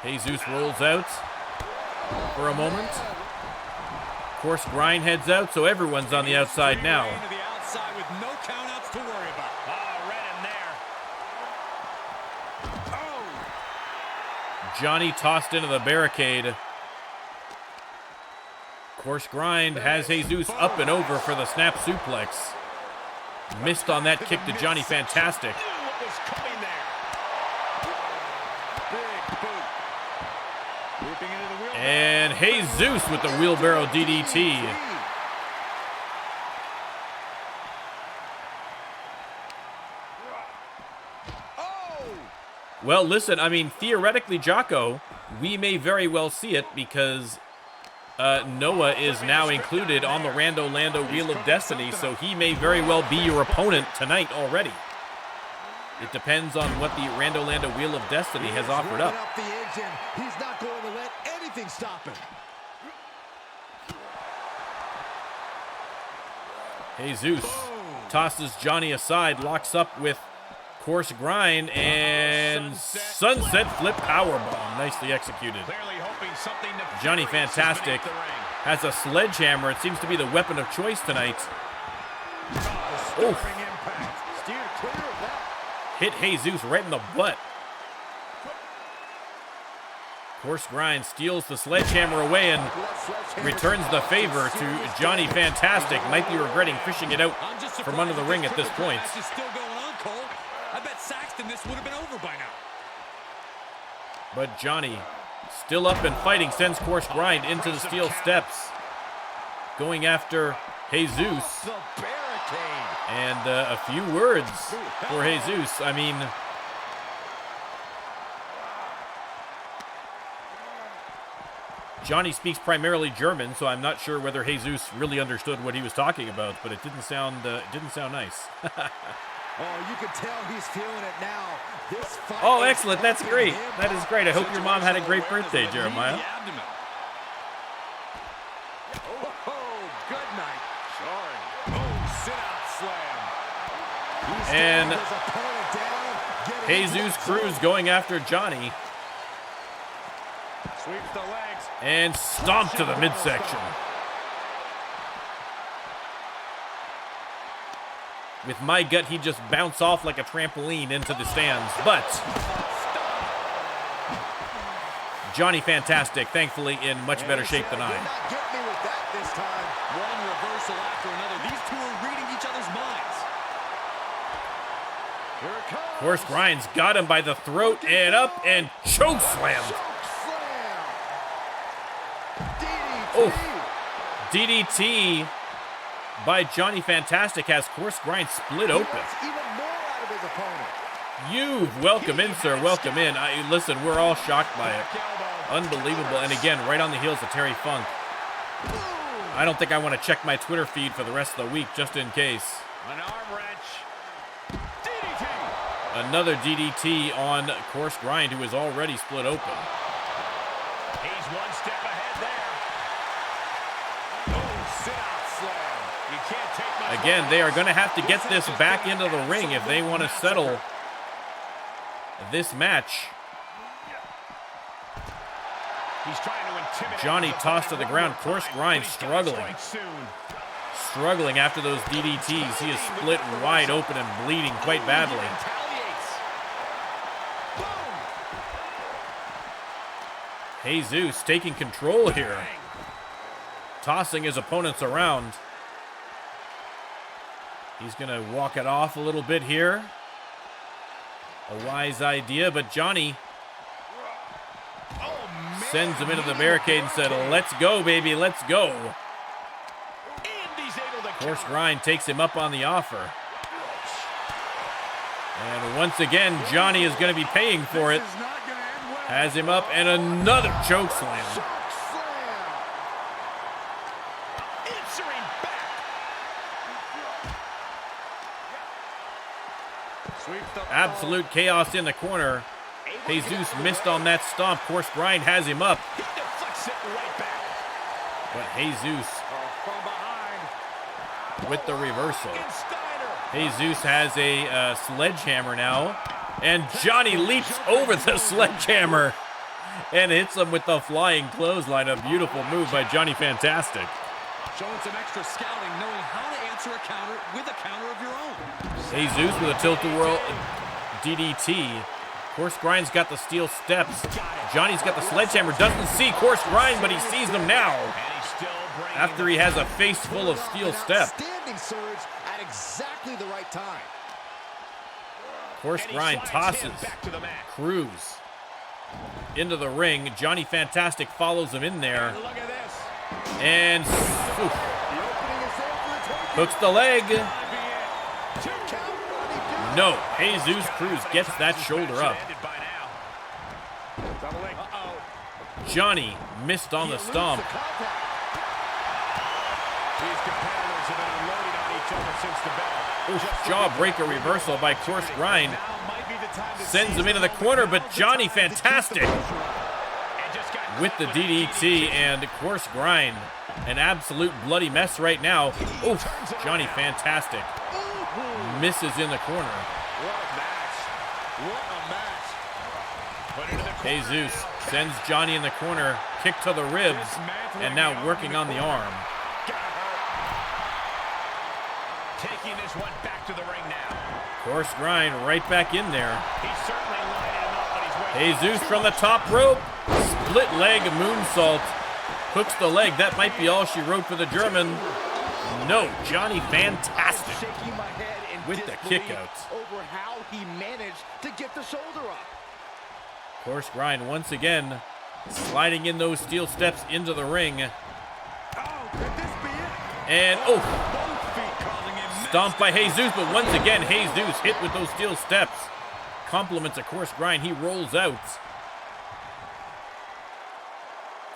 Jesus rolls out for a moment. Course Grind heads out, so everyone's on the outside now. Johnny tossed into the barricade. Course Grind has Jesus up and over for the snap suplex. Missed on that kick to Johnny Fantastic. And Jesus with the wheelbarrow DDT. Well, listen, I mean, theoretically, Jocko, we may very well see it because Noah is now included on the Rando Lando Wheel of Destiny, so he may very well be your opponent tonight already. It depends on what the Rando Lando Wheel of Destiny has offered up. He's not going to let anything stop him. Jesus tosses Johnny aside, locks up with Course Grind, and sunset flip powerbomb. Nicely executed. Johnny Fantastic has a sledgehammer. It seems to be the weapon of choice tonight. Oof. Hit Jesus right in the butt. Course Grind steals the sledgehammer away and returns the favor to Johnny Fantastic. Might be regretting fishing it out from under the ring at this point. I bet Saxton this would have been over by now. But Johnny, still up and fighting, sends Course Grind into the steel steps. Going after Jesus. And a few words for Jesus. I mean, Johnny speaks primarily German, so I'm not sure whether Jesus really understood what he was talking about, but it didn't sound nice. Oh, you can tell he's feeling it now. This fight oh, excellent. That's great. That is great. I hope your mom had a great birthday, Jeremiah. Oh, good night. Sorry. Oh, sit-out slam. And Jesus Cruz going after Johnny. Sweeps the legs. And stomp to the midsection. With my gut, he'd just bounce off like a trampoline into the stands. But Johnny Fantastic, thankfully, in much better shape than I. Did not get me with that this time. One reversal after another. These two are reading each other's minds. Here it comes. Of course, Grind's got him by the throat and up and choke slammed. Chokeslam. DDT. Oh, DDT by Johnny Fantastic has Course Grind split open. Wants even more out of his opponent. You've welcome in, sir. Welcome in. Listen, we're all shocked by it. Unbelievable. And again, right on the heels of Terry Funk. I don't think I want to check my Twitter feed for the rest of the week, just in case. An arm wrench. DDT. Another DDT on Course Grind, who is already split open. He's one step ahead there. Oh, sit-out slam. You can't take much. Again, they are going to have to get this back into the ring if they want to settle this match. He's trying to intimidate. Johnny tossed to the ground. Course Grind struggling. Struggling after those DDTs. He is split wide open and bleeding quite badly. Jesus taking control here. Tossing his opponents around. He's going to walk it off a little bit here. A wise idea, but Johnny sends him into the barricade and said, let's go, baby, let's go. Course Grind takes him up on the offer. And once again, Johnny is going to be paying for it. Has him up and another choke slam. Absolute chaos in the corner. Jesus missed on that stomp. Course Grind has him up. But Jesus with the reversal. Jesus has a sledgehammer now. And Johnny leaps over the sledgehammer and hits him with the flying clothesline. A beautiful move by Johnny Fantastic. Showing some extra scouting, knowing how to answer a counter with a counter of your own. Jesus with a tilt-a-whirl DDT. Course Grind's got the steel steps. Johnny's got the sledgehammer. Doesn't see Course Grind, but he sees them now. After he has a face full of steel steps. Standing surge at exactly the right time. Course Grind tosses Cruz into the ring. Johnny Fantastic follows him in there. And hooks the leg. No, Jesus Cruz gets that shoulder up. Johnny missed on the stomp. Jawbreaker reversal by Course Grind. Sends him into the corner, but Johnny Fantastic with the DDT and Course Grind. An absolute bloody mess right now. Oof, Johnny Fantastic misses in the corner. Jesus sends Johnny in the corner, kick to the ribs, and now working on the arm. Taking this one back to the ring now. Course Grind right back in there. Jesus from the top rope. Split leg moonsault. Hooks the leg. That might be all she wrote for the German. No, Johnny Fantastic with the kick out. Over how he managed to get the shoulder up. Course Grind once again sliding in those steel steps into the ring. And stomp by Jesus, but once again Jesus hit with those steel steps. Compliments of Course Grind. He rolls out.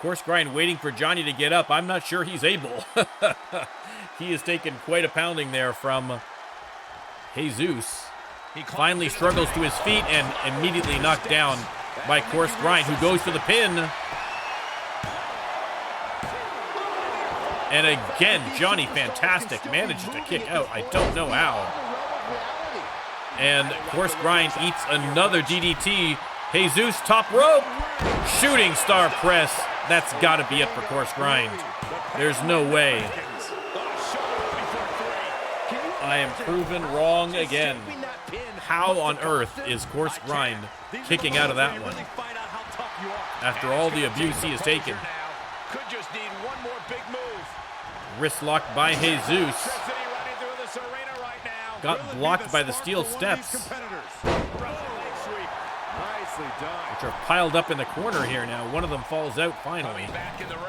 Course Grind waiting for Johnny to get up. I'm not sure he's able. He has taken quite a pounding there from Jesus. He finally struggles to his feet and immediately knocked down by Course Grind, who goes for the pin. And again, Johnny Fantastic manages to kick out. I don't know how. And Course Grind eats another DDT. Jesus top rope. Shooting star press. That's got to be it for Course Grind. There's no way. I am proven wrong again. How on earth is Course Grind kicking out of that one? after all the abuse he has taken. Could just need one more big move. Wrist locked by Jesus. Got blocked by the steel steps, which are piled up in the corner here now. One of them falls out finally. Back in the ring.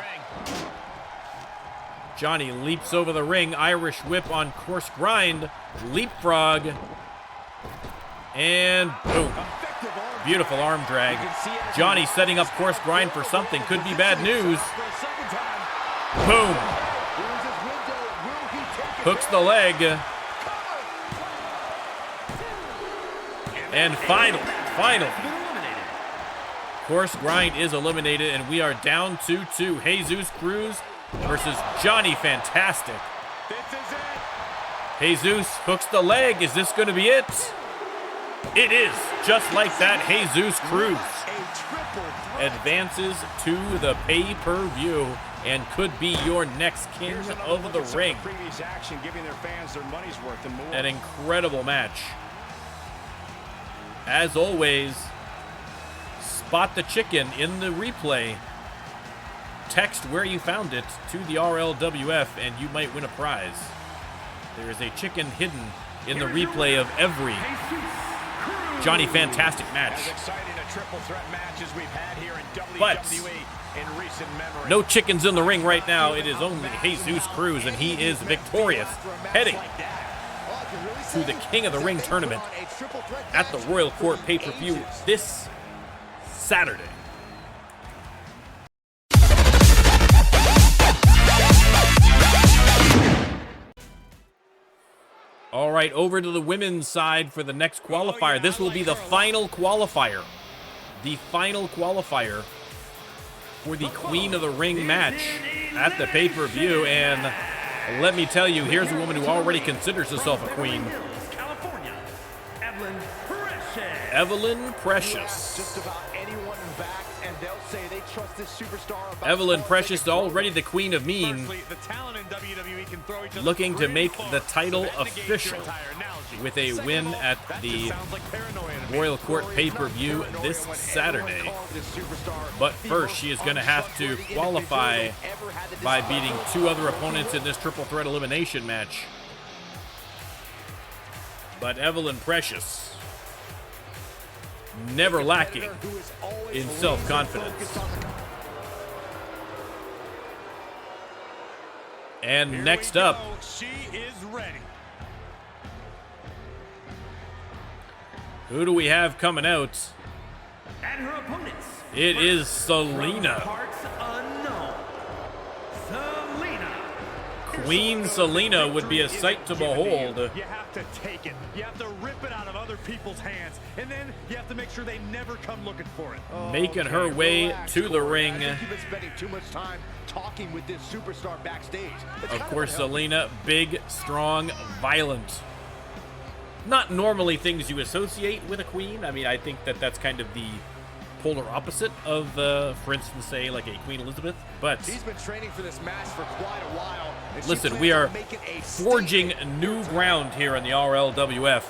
Johnny leaps over the ring. Irish whip on course grind. Leapfrog. And boom. Beautiful arm drag. Johnny setting up course grind for something. Could be bad news. Boom. Hooks the leg. And final. Course grind is eliminated, and we are down 2-2. Jesus Cruz versus Johnny Fantastic. This is it. Jesus hooks the leg. Is this going to be it? It is. Just like that, Jesus Cruz advances to the pay-per-view and could be your next king of the ring. An incredible match. As always, spot the chicken in the replay. Text where you found it to the RLWF and you might win a prize. There is a chicken hidden in the replay of every Johnny Fantastic match. As exciting a triple threat match as we've had here in WWE But in recent memory. no chickens in the ring right now. It is only Jesus Cruz, and he is victorious, heading to the King of the Ring tournament at the Royal Court pay-per-view this Saturday. All right, over to the women's side for the next qualifier. This will be the final qualifier. The final qualifier for the Queen of the Ring match at the pay-per-view. And let me tell you, here's a woman who already considers herself a queen. California, Evelyn Precious. Just about anyone back, and they'll say they trust this superstar. Evelyn Precious, already the Queen of Mean, looking to make the title official with a win at the Royal Court pay-per-view this Saturday. But first, she is going to have to qualify by beating two other opponents in this Triple Threat Elimination match. But Evelyn Precious, never lacking in self-confidence. And next up, she is ready. who do we have coming out? And her opponents. It is Selena. Parts unknown. Selena. Queen Selena would be a sight to behold. You have to take it. You have to rip it out of other people's hands. And then you have to make sure they never come looking for it. Making her way to the ring. I think you've been spending too much time talking with this superstar backstage. Of course, Selena, big, strong, violent. Not normally things you associate with a queen. I mean, I think that that's kind of the polar opposite of, for instance, say, like a Queen Elizabeth. But She's been training for this match for quite a while. And she listen, plans we are on making a forging statement. new ground here in the RLWF.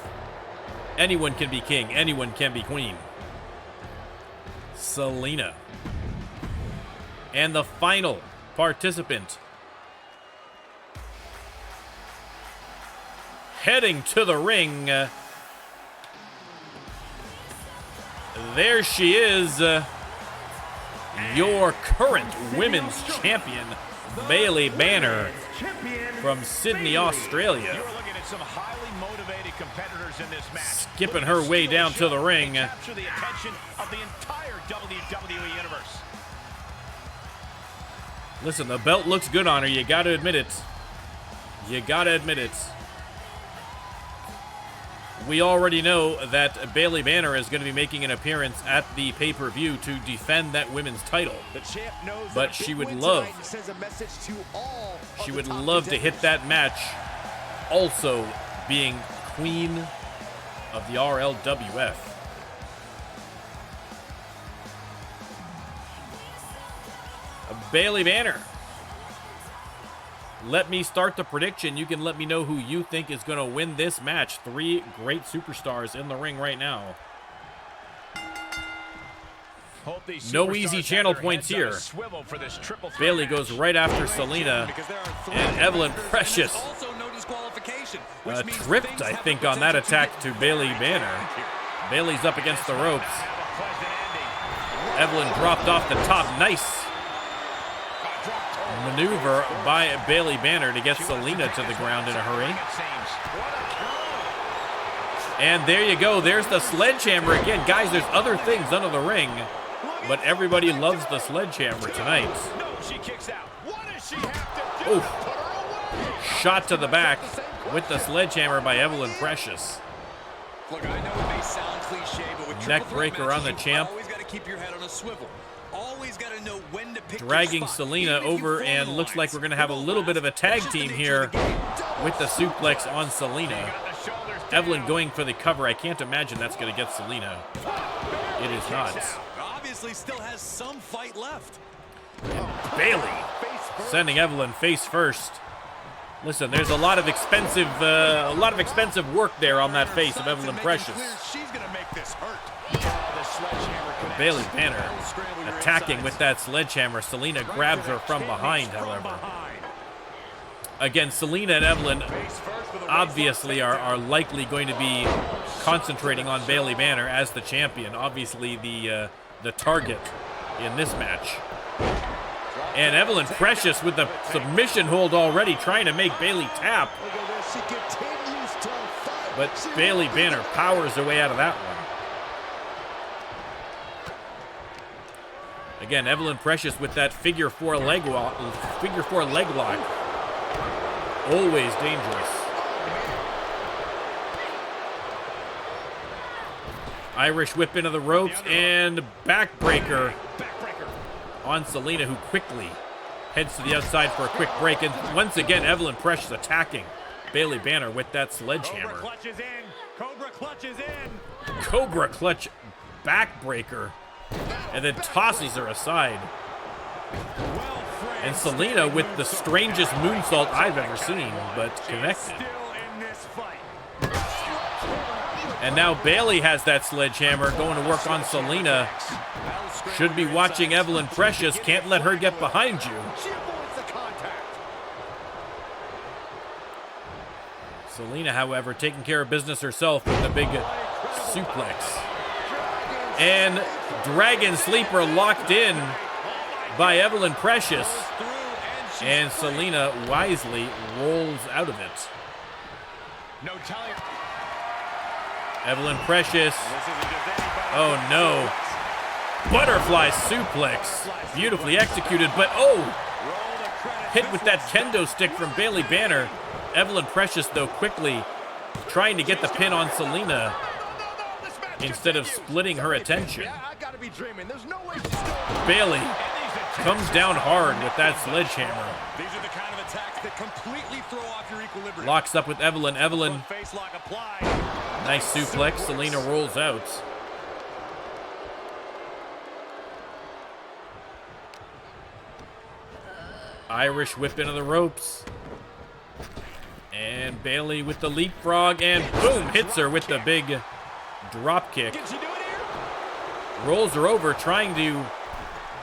Anyone can be king. Anyone can be queen. Selena. And the final participant, heading to the ring. There she is. Your current women's champion, Bailey Banner, from Sydney, Australia. You're looking at some highly motivated competitors in this match. Skipping her way down to the ring. Capture the attention of the entire WWE Universe. Listen, the belt looks good on her. You got to admit it. You got to admit it. We already know that Bailey Banner is going to be making an appearance at the pay-per-view to defend that women's title. The champ knows But that she big would win love- tonight sends a message to all of She the would top love to hit contenders. that match, also being queen of the RLWF. Bailey Banner. Let me start the prediction. You can let me know who you think is going to win this match. Three great superstars in the ring right now. No easy channel points here. Bayley goes right after Selena, and Evelyn Precious tripped, I think, on that attack to Bayley Banner. Bayley's up against the ropes. Evelyn dropped off the top. Nice maneuver by Bayley Banner to get Selena to the ground in a hurry. And there you go. There's the sledgehammer again. Guys, there's other things under the ring, but everybody loves the sledgehammer tonight. Oof. Shot to the back with the sledgehammer by Evelyn Precious. Look, I know it may sound cliche, but with neck breaker on the champ. Always got to keep your head on a swivel. Always got to know when to pick Dragging Selena over, and looks like we're going to have a little bit of a tag team here with the suplex on Selena. Evelyn going for the cover. I can't imagine that's going to get Selena. It is not. Obviously still has some fight left. And Bayley sending Evelyn face first. Listen, there's a lot of expensive work there on that face of Evelyn Precious. She's going to make this hurt. Bayley Banner attacking with that sledgehammer. Selena grabs her from behind, however. Again, Selena and Evelyn obviously are likely going to be concentrating on Bayley Banner as the champion. Obviously the target in this match. And Evelyn Precious with the submission hold already, trying to make Bayley tap. But Bayley Banner powers her way out of that one. Again, Evelyn Precious with that figure four leg lock. Always dangerous. Irish whip into the ropes and backbreaker on Selena, who quickly heads to the outside for a quick break. And once again, Evelyn Precious attacking Bayley Banner with that sledgehammer. Cobra clutches in. Cobra clutches in. Cobra clutch backbreaker, and then tosses her aside. And Selena with the strangest moonsault I've ever seen, but connected. And now Bayley has that sledgehammer going to work on Selena. Should be watching Evelyn Precious. Can't let her get behind you. Selena, however, taking care of business herself with the big suplex. And Dragon Sleeper locked in by Evelyn Precious. And Selena wisely rolls out of it. Evelyn Precious. Oh no. Butterfly suplex. Beautifully executed, but oh! Hit with that kendo stick from Bayley Banner. Evelyn Precious, though, quickly trying to get the pin on Selena instead of splitting her attention. Bayley comes down hard with that sledgehammer. These are the kind of attacks that completely throw off your equilibrium. Locks up with Evelyn. Evelyn, nice suplex. Selena rolls out. Irish whip into the ropes. And Bayley with the leapfrog, and boom, hits her with the big drop kick. Rolls her over, trying to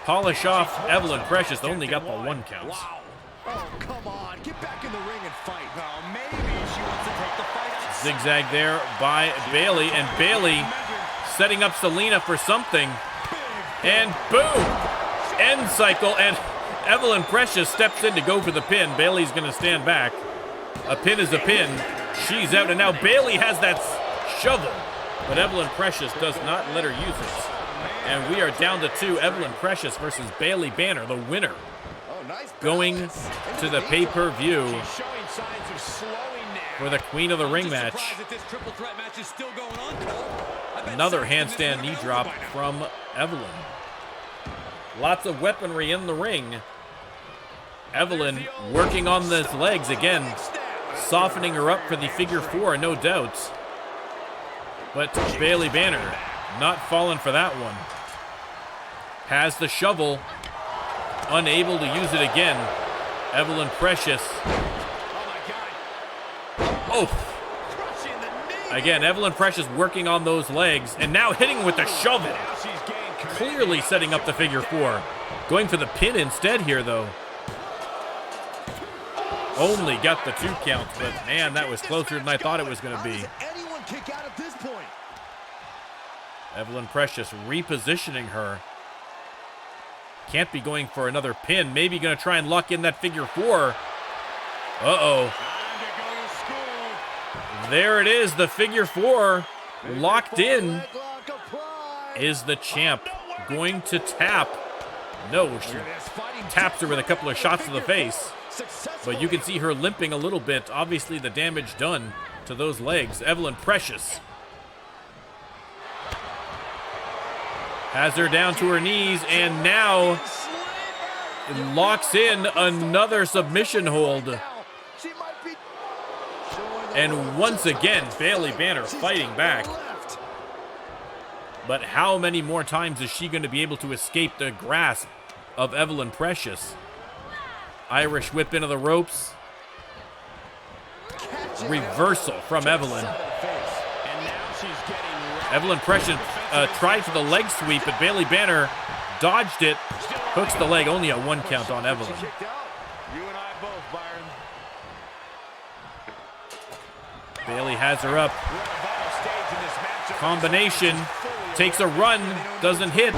polish off Evelyn Precious. Only got the one count. Wow. Oh, come on. Get back in the ring and fight. Well, maybe she wants to take the fight outside. Zigzag there by Bayley, and Bayley setting up Selena for something. And boom! End cycle, and Evelyn Precious steps in to go for the pin. Bayley's going to stand back. A pin is a pin. She's out, and now Bayley has that shovel, but Evelyn Precious does not let her use it. And we are down to two. Evelyn Precious versus Bayley Banner, the winner, going to the pay-per-view for the Queen of the Ring match. Another handstand knee drop from Evelyn. Lots of weaponry in the ring. Evelyn working on those legs again, softening her up for the figure four, no doubt. But Bayley Banner not falling for that one. Has the shovel, unable to use it again. Evelyn Precious. Oh! Again, Evelyn Precious working on those legs, and now hitting with the shovel. clearly setting up the figure 4. Going for the pin instead here, though. Only got the 2 count, but man, that was closer than I thought it was going to be. Anyone kick out at this point? Evelyn Precious repositioning her. Can't be going for another pin. Maybe going to try and lock in that figure 4. Uh-oh. There it is, the figure 4 locked in. Is the champ going to tap? No, she taps her with a couple of shots to the face. But you can see her limping a little bit. Obviously the damage done to those legs. Evelyn Precious has her down to her knees, and now locks in another submission hold. And once again, Bailey Banner fighting back. But how many more times is she going to be able to escape the grasp of Evelyn Precious? Irish whip into the ropes. Reversal from Evelyn. Evelyn Precious tried for the leg sweep, but Bailey Banner dodged it. Hooks the leg, only a 1 count on Evelyn. You and I both, Byron. Bailey has her up. Combination. Takes a run. Doesn't hit.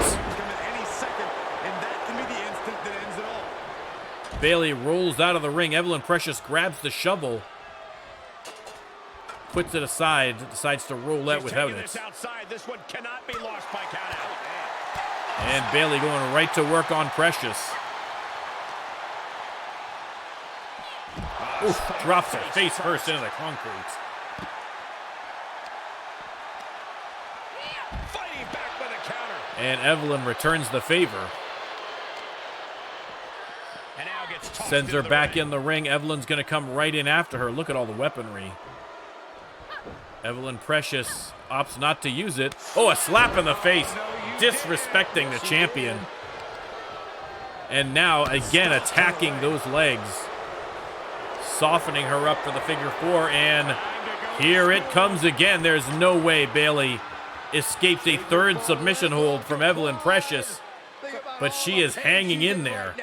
Bailey rolls out of the ring. Evelyn Precious grabs the shovel. Puts it aside. Decides to roll out without it. This one cannot be lost by count out. And Bailey going right to work on Precious. Oof, drops her face first into the concrete. Fighting back with a counter. And Evelyn returns the favor. And now gets tossed Sends her into the back ring. in the ring. Evelyn's going to come right in after her. Look at all the weaponry. Evelyn Precious opts not to use it. Oh, a slap in the face. Disrespecting the champion. And now, again, attacking those legs. Softening her up for the figure 4. And here it comes again. There's no way Bailey escapes a 3rd submission hold from Evelyn Precious. But she is hanging in there.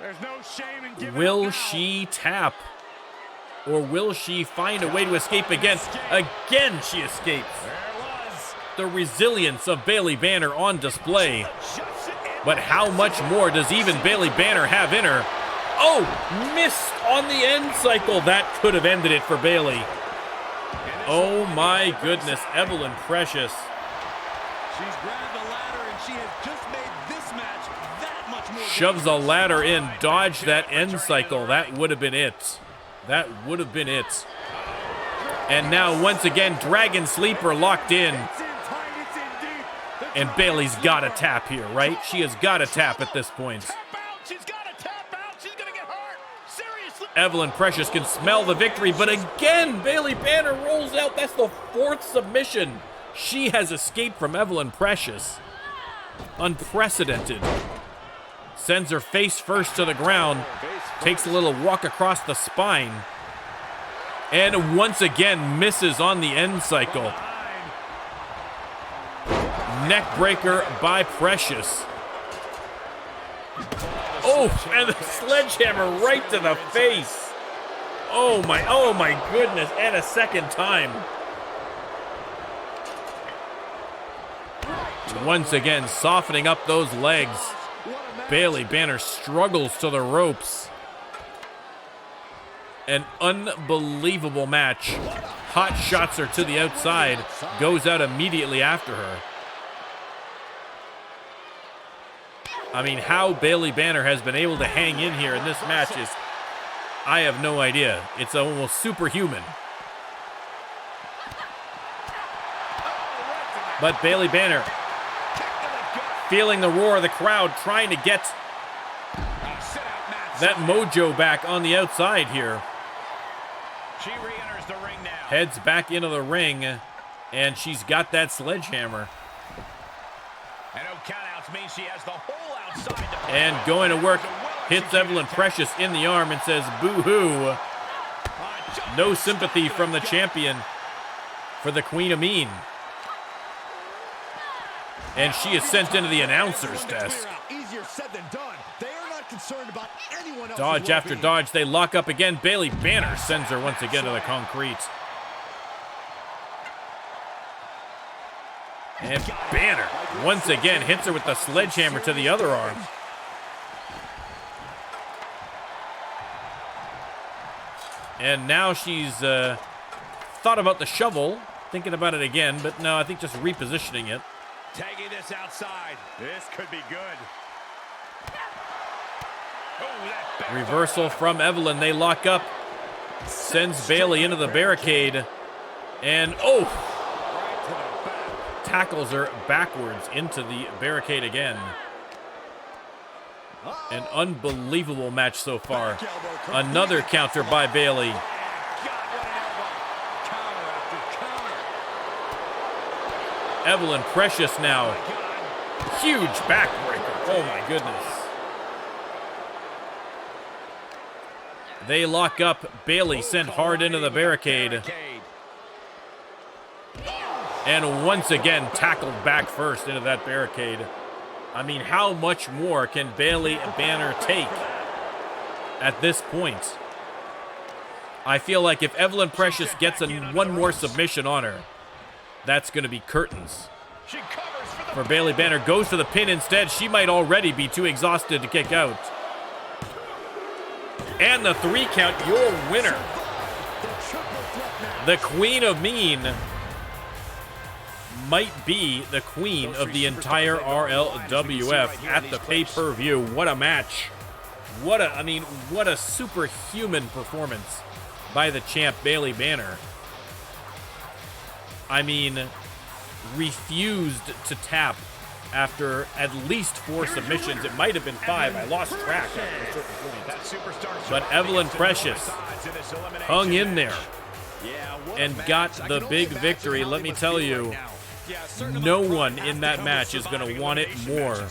There's no shame in giving Will up now. she tap? Or will she find a way to escape again? Again, she escapes. There it was. The resilience of Bailey Banner on display. But how much more does even Bailey Banner have in her? Oh, missed on the end cycle. That could have ended it for Bailey. Oh my goodness, Evelyn Precious. She's grabbed the ladder and she has just made this match that much more. Shoves a ladder in, dodged that end cycle. That would have been it. That would have been it. And now, once again, Dragon Sleeper locked in. And Bailey's got to tap here, right? She has got to tap at this point. Tap out. She's got to tap out. She's going to get hurt. Seriously. Evelyn Precious can smell the victory, but again, Bailey Banner rolls out. That's the 4th submission. She has escaped from Evelyn Precious. Unprecedented. Sends her face first to the ground. Takes a little walk across the spine. And once again misses on the end cycle. Neck breaker by Precious. Oh, and the sledgehammer right to the face. Oh my goodness, and a second time. Once again, softening up those legs. Bailey Banner struggles to the ropes. An unbelievable match. Hot shots her to the outside. Goes out immediately after her. I mean, how Bailey Banner has been able to hang in here in this match is, I have no idea. It's almost superhuman. But Bailey Banner, feeling the roar of the crowd, trying to get that mojo back on the outside here. She re-enters the ring now. Heads back into the ring, and she's got that sledgehammer. And no countouts means she has the whole outside to And going to work, hits Evelyn Precious in the arm and says, boo-hoo. No sympathy from the champion for the Queen of Mean. And she is sent into the announcer's desk. Easier said than done. They are not concerned about anyone else's Dodge after well-being. dodge. They lock up again. Bailey Banner sends her once again to the concrete. And Banner once again hits her with the sledgehammer to the other arm. And now she's thought about the shovel, thinking about it again, but no, I think just repositioning it. Tagging this outside. This could be good. Reversal from Evelyn. They lock up. Sends Bailey into the barricade. And, tackles her backwards into the barricade again. An unbelievable match so far. Another counter by Bailey. Evelyn Precious now. Huge backbreaker. Oh my goodness. They lock up. Bailey sent hard into the barricade. And once again tackled back first into that barricade. I mean, how much more can Bailey Banner take at this point? I feel like if Evelyn Precious gets one more submission on her, that's going to be curtains. For Bailey Banner, goes for the pin instead. She might already be too exhausted to kick out. And the 3 count, your winner. The Queen of Mean might be the queen of the entire RLWF at the pay-per-view. What a match. What a superhuman performance by the champ Bailey Banner. I mean, refused to tap after at least 4 submissions. It might have been 5. I lost track after a certain point. But Evelyn Precious hung in there and got the big victory. Let me tell you, no one in that match is going to want it more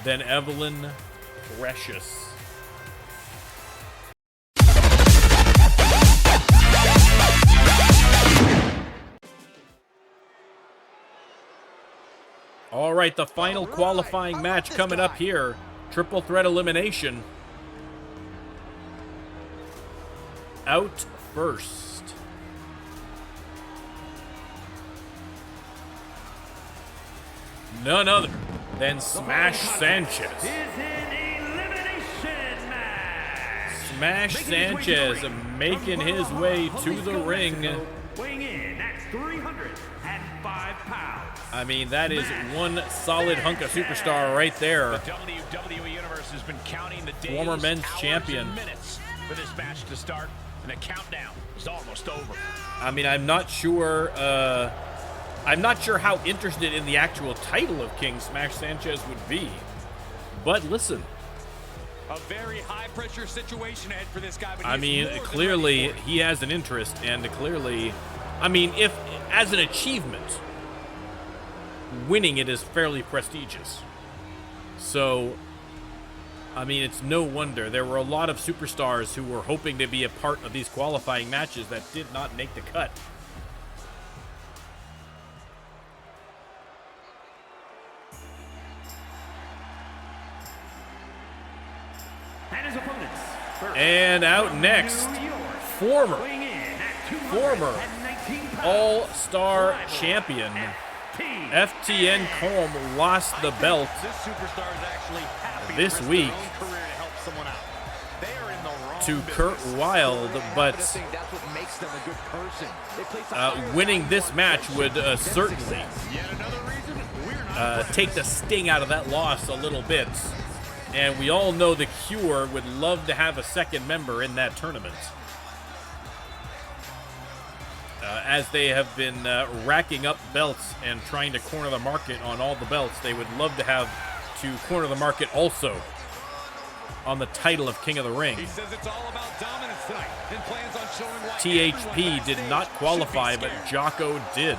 than Evelyn Precious. All right, the final qualifying match coming up here. Triple Threat Elimination. Out first. None other than Smash Sanchez. Smash Sanchez making his way to the ring. Weighing in at 305 pounds. I mean, that is one solid hunk of superstar right there. The WWE Universe has been counting the days, Former men's hours, champion. and minutes for this match to start, and the countdown is almost over. I mean, I'm not sure how interested in the actual title of King Smash Sanchez would be. But listen. A very high-pressure situation ahead for this guy. But I mean, clearly he has an interest, and clearly, I mean, if as an achievement, winning it is fairly prestigious. So, I mean, it's no wonder there were a lot of superstars who were hoping to be a part of these qualifying matches that did not make the cut. And his opponents. First, And out next, New York, former weighing in at 219 pounds, All-Star Champion FTN Colm lost the belt this superstar is actually happy this to risk week their own career to help someone out. They are in the wrong to business. Kurt Wilde, but That's what makes them a good person. They place a higher winning this value match on would success. certainly Yet another reason we're not take the sting out of that loss a little bit. And we all know the Cure would love to have a second member in that tournament. As they have been racking up belts and trying to corner the market on all the belts, they would love to have to corner the market also on the title of King of the Ring. He says it's all about dominance tonight and plans on showing why THP did not qualify, but Jocko did.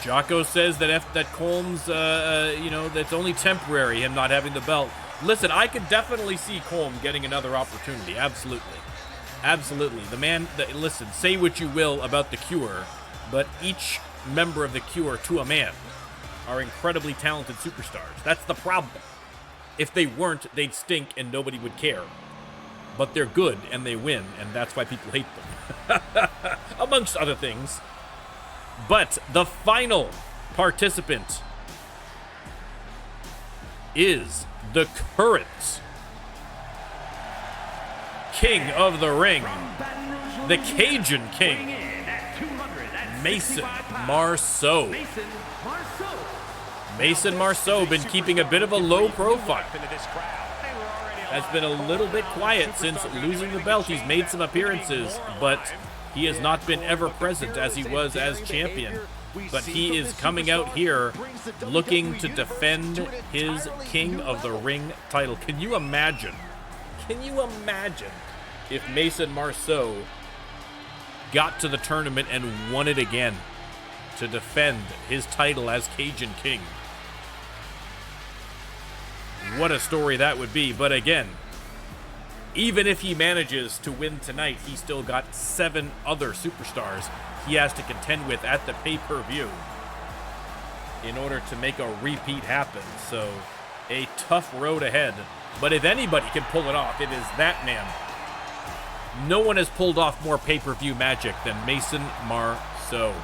Jocko says that Colm's, that's only temporary, him not having the belt. Listen, I could definitely see Colm getting another opportunity. Absolutely. Absolutely. The man, listen, say what you will about the Cure, but each member of the Cure to a man are incredibly talented superstars. That's the problem. If they weren't, they'd stink and nobody would care. But they're good and they win, and that's why people hate them. Amongst other things. But the final participant is the current King of the Ring, the Cajun King, Mason Marceau. Mason Marceau been keeping a bit of a low profile. Has been a little bit quiet since losing the belt. He's made some appearances, but he has not been ever present as he was as champion. But he is coming out here looking to defend his King of the Ring title. Can you imagine? Can you imagine if Mason Marceau got to the tournament and won it again to defend his title as Cajun King? What a story that would be. But again, even if he manages to win tonight, he's still got 7 other superstars he has to contend with at the pay-per-view in order to make a repeat happen. So a tough road ahead. But if anybody can pull it off, it is that man. No one has pulled off more pay-per-view magic than Mason Marceau.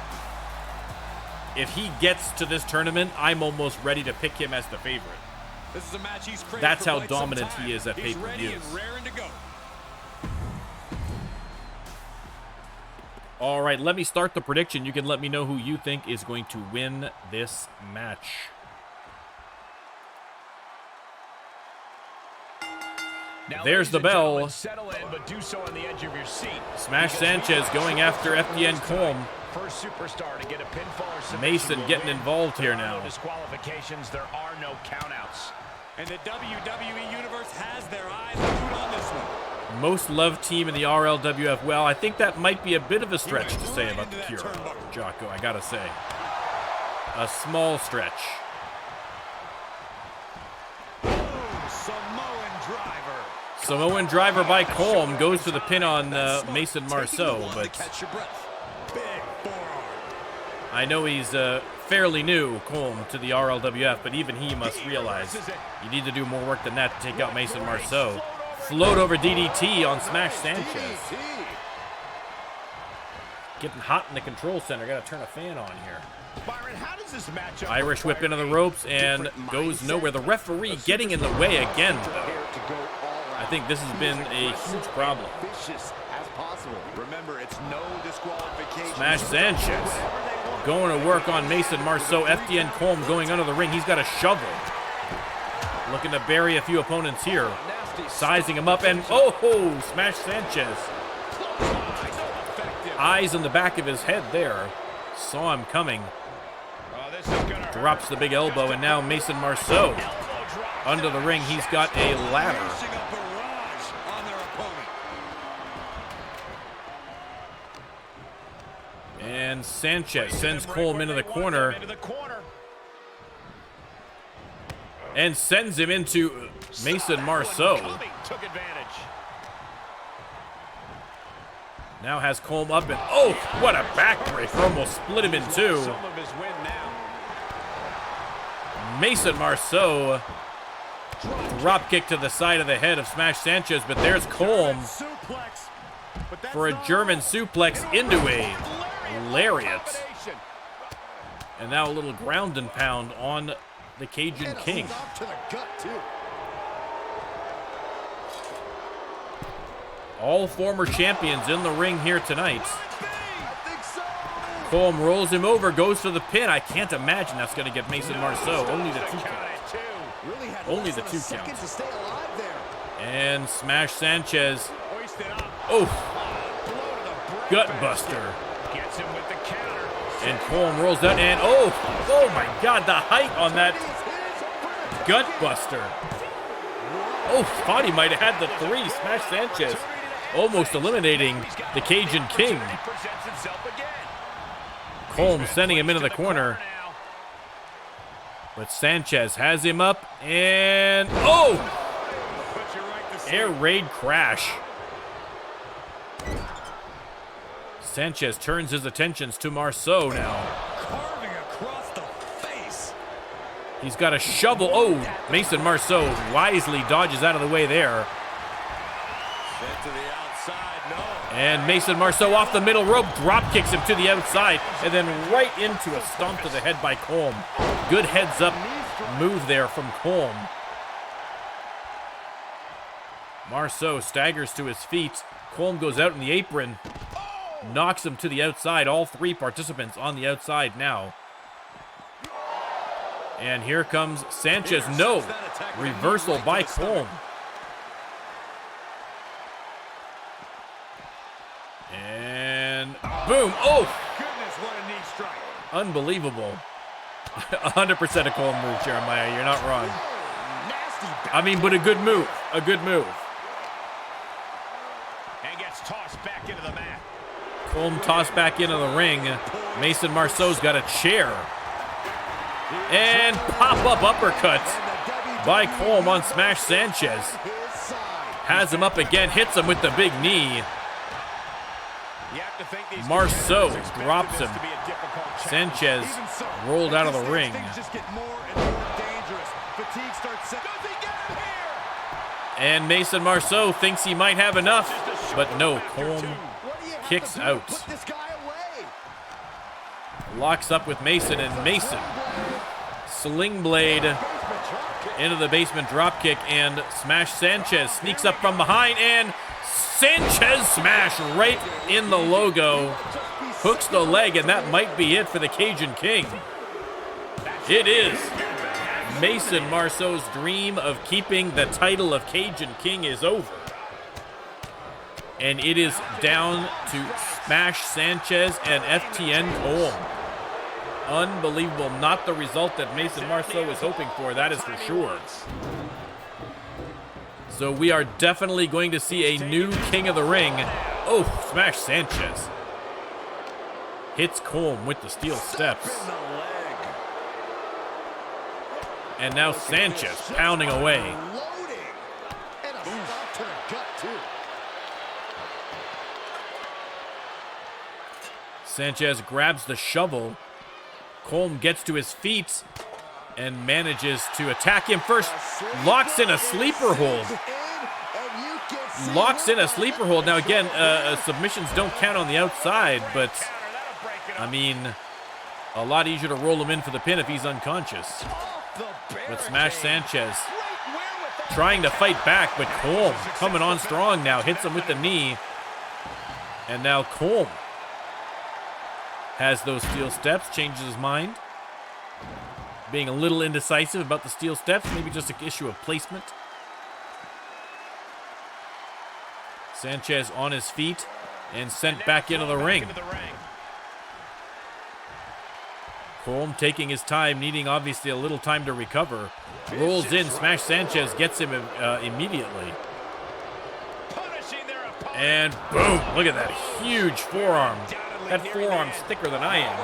If he gets to this tournament, I'm almost ready to pick him as the favorite. This is a match he's craved That's for how quite some dominant time. he is at He's pay-per-views. ready and raring to go. All right, let me start the prediction. You can let me know who you think is going to win this match. Now, There's the ladies and bell. gentlemen, settle in, but do so on the edge of your seat. Smash Because Sanchez going after FDN Colm. First superstar to get a pinfall or submission Mason will getting win. involved here There are now. no disqualifications. There are no countouts. And the WWE Universe has their eyes glued on this one. Most loved team in the RLWF. Well, I think that might be a bit of a stretch to say about the Cure, Jocko, I gotta say. A small stretch. Samoan driver. Samoan driver by Colm goes to the pin on Mason Marceau, but Catch your breath. Big forearm. I know he's fairly new, Colm, to the RLWF, but even he must realize you need to do more work than that to take out Mason Marceau. Float over DDT on Smash Sanchez. Getting hot in the control center. Got to turn a fan on here. Byron, how does this match up Irish whip into the ropes and goes nowhere. The referee getting in the way again, though. I think this has been a huge problem. Vicious as possible. Remember, it's no disqualification. Smash Sanchez going to work on Mason Marceau. FDN Colm going under the ring. He's got a shovel. Looking to bury a few opponents here. Sizing him up and oh, Smash Sanchez. Eyes in the back of his head there. Saw him coming. Drops the big elbow and now Mason Marceau under the ring. He's got a ladder. And Sanchez sends Colm into the corner and sends him into Mason Marceau. Now has Colm up and oh, what a backbreaker. Almost split him in two. Mason Marceau drop kick to the side of the head of Smash Sanchez, but there's Colm for a German suplex into a lariat. And now a little ground and pound on the Cajun King. All former champions in the ring here tonight. Colm rolls him over, goes for the pin. I can't imagine that's going to get Mason Marceau. Only the 2 count. Only the 2 count. And Smash Sanchez. Oh, gut buster. And Colm rolls out and oh my God, the height on that gut buster. Oh, thought he might have had the 3. Smash Sanchez almost eliminating the Cajun King. Colm sending him into the corner. But Sanchez has him up and oh! Air raid crash. Sanchez turns his attentions to Marceau now. He's got a shovel. Oh, Mason Marceau wisely dodges out of the way there. Sent to the outside, no. And Mason Marceau off the middle rope, drop kicks him to the outside, and then right into a stomp to the head by Colm. Good heads up move there from Colm. Marceau staggers to his feet. Colm goes out in the apron, knocks him to the outside. All three participants on the outside now. And here comes Sanchez. No, reversal by Colm. And boom. Oh, Goodness, what a knee strike. unbelievable. 100% a Colm move, Jeremiah. You're not wrong. I mean, but a good move. A good move. And gets tossed back into the mat. Colm tossed back into the ring. Mason Marceau's got a chair. And pop-up uppercut by Colm on Smash Sanchez. Has him up again, hits him with the big knee. Marceau drops him. Sanchez rolled out of the ring. And Mason Marceau thinks he might have enough, but no, Colm kicks out. Locks up with Mason, and Mason sling blade into the basement dropkick, and Smash Sanchez sneaks up from behind, and Sanchez smash right in the logo. Hooks the leg, and that might be it for the Cajun King. It is. Mason Marceau's dream of keeping the title of Cajun King is over. And it is down to Smash Sanchez and FTN Colm. Unbelievable. Not the result that Mason Marceau was hoping for, that is for sure. So we are definitely going to see a new King of the Ring. Oh, Smash Sanchez. Hits Colm with the steel steps. And now Sanchez pounding away. Sanchez grabs the shovel. Colm gets to his feet and manages to attack him first. Locks in a sleeper hold. Locks in a sleeper hold. Now again, submissions don't count on the outside, but I mean, a lot easier to roll him in for the pin if he's unconscious. But Smash Sanchez trying to fight back, but Colm coming on strong now. Hits him with the knee. And now Colm has those steel steps, changes his mind. Being a little indecisive about the steel steps, maybe just an issue of placement. Sanchez on his feet and sent back into the ring. Colm taking his time, needing obviously a little time to recover. Rolls in, Smash Sanchez gets him immediately. And boom, look at that huge forearm. That forearm's thicker than I am.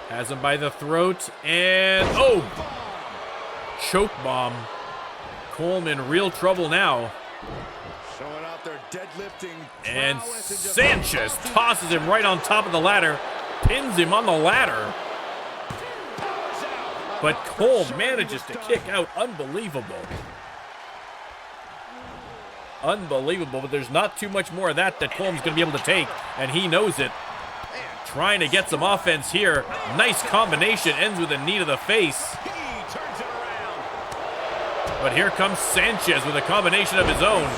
Has him by the throat, and oh! Choke bomb. Colm in real trouble now. And Sanchez tosses him right on top of the ladder, pins him on the ladder. But Colm manages to kick out. Unbelievable. Unbelievable, but there's not too much more of that Colm's going to be able to take, and he knows it. Trying to get some offense here. Nice combination, ends with a knee to the face. But here comes Sanchez with a combination of his own.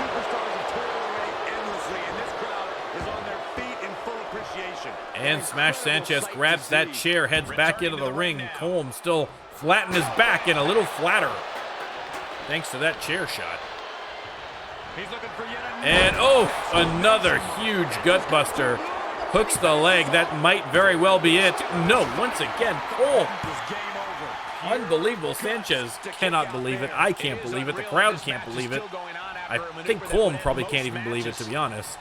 And Smash Sanchez grabs that chair, heads back into the ring. Colm still flat in his back and a little flatter, thanks to that chair shot. And oh, another huge gutbuster. Hooks the leg. That might very well be it. No, once again, Colm. Unbelievable. Sanchez cannot believe it. I can't believe it. The crowd can't believe it. I think Colm probably can't even believe it, to be honest.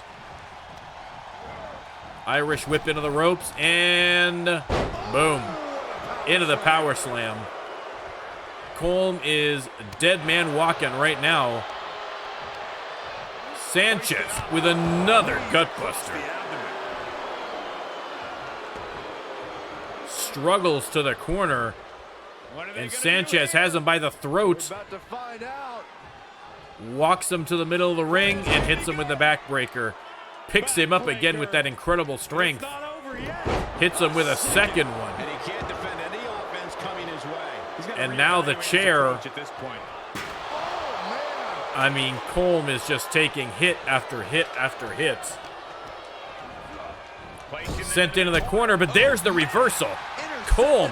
Irish whip into the ropes, and boom. Into the power slam. Colm is dead man walking right now. Sanchez with another gutbuster. struggles to the corner. And Sanchez has him by the throat. About to find out. Walks him to the middle of the ring and hits him with the backbreaker. Picks him up again with that incredible strength. Hits him with a second one. And he can't defend any offense coming his way. And now the chair. I mean, Colm is just taking hit after hit after hit. Sent into the corner, but there's the reversal. Colm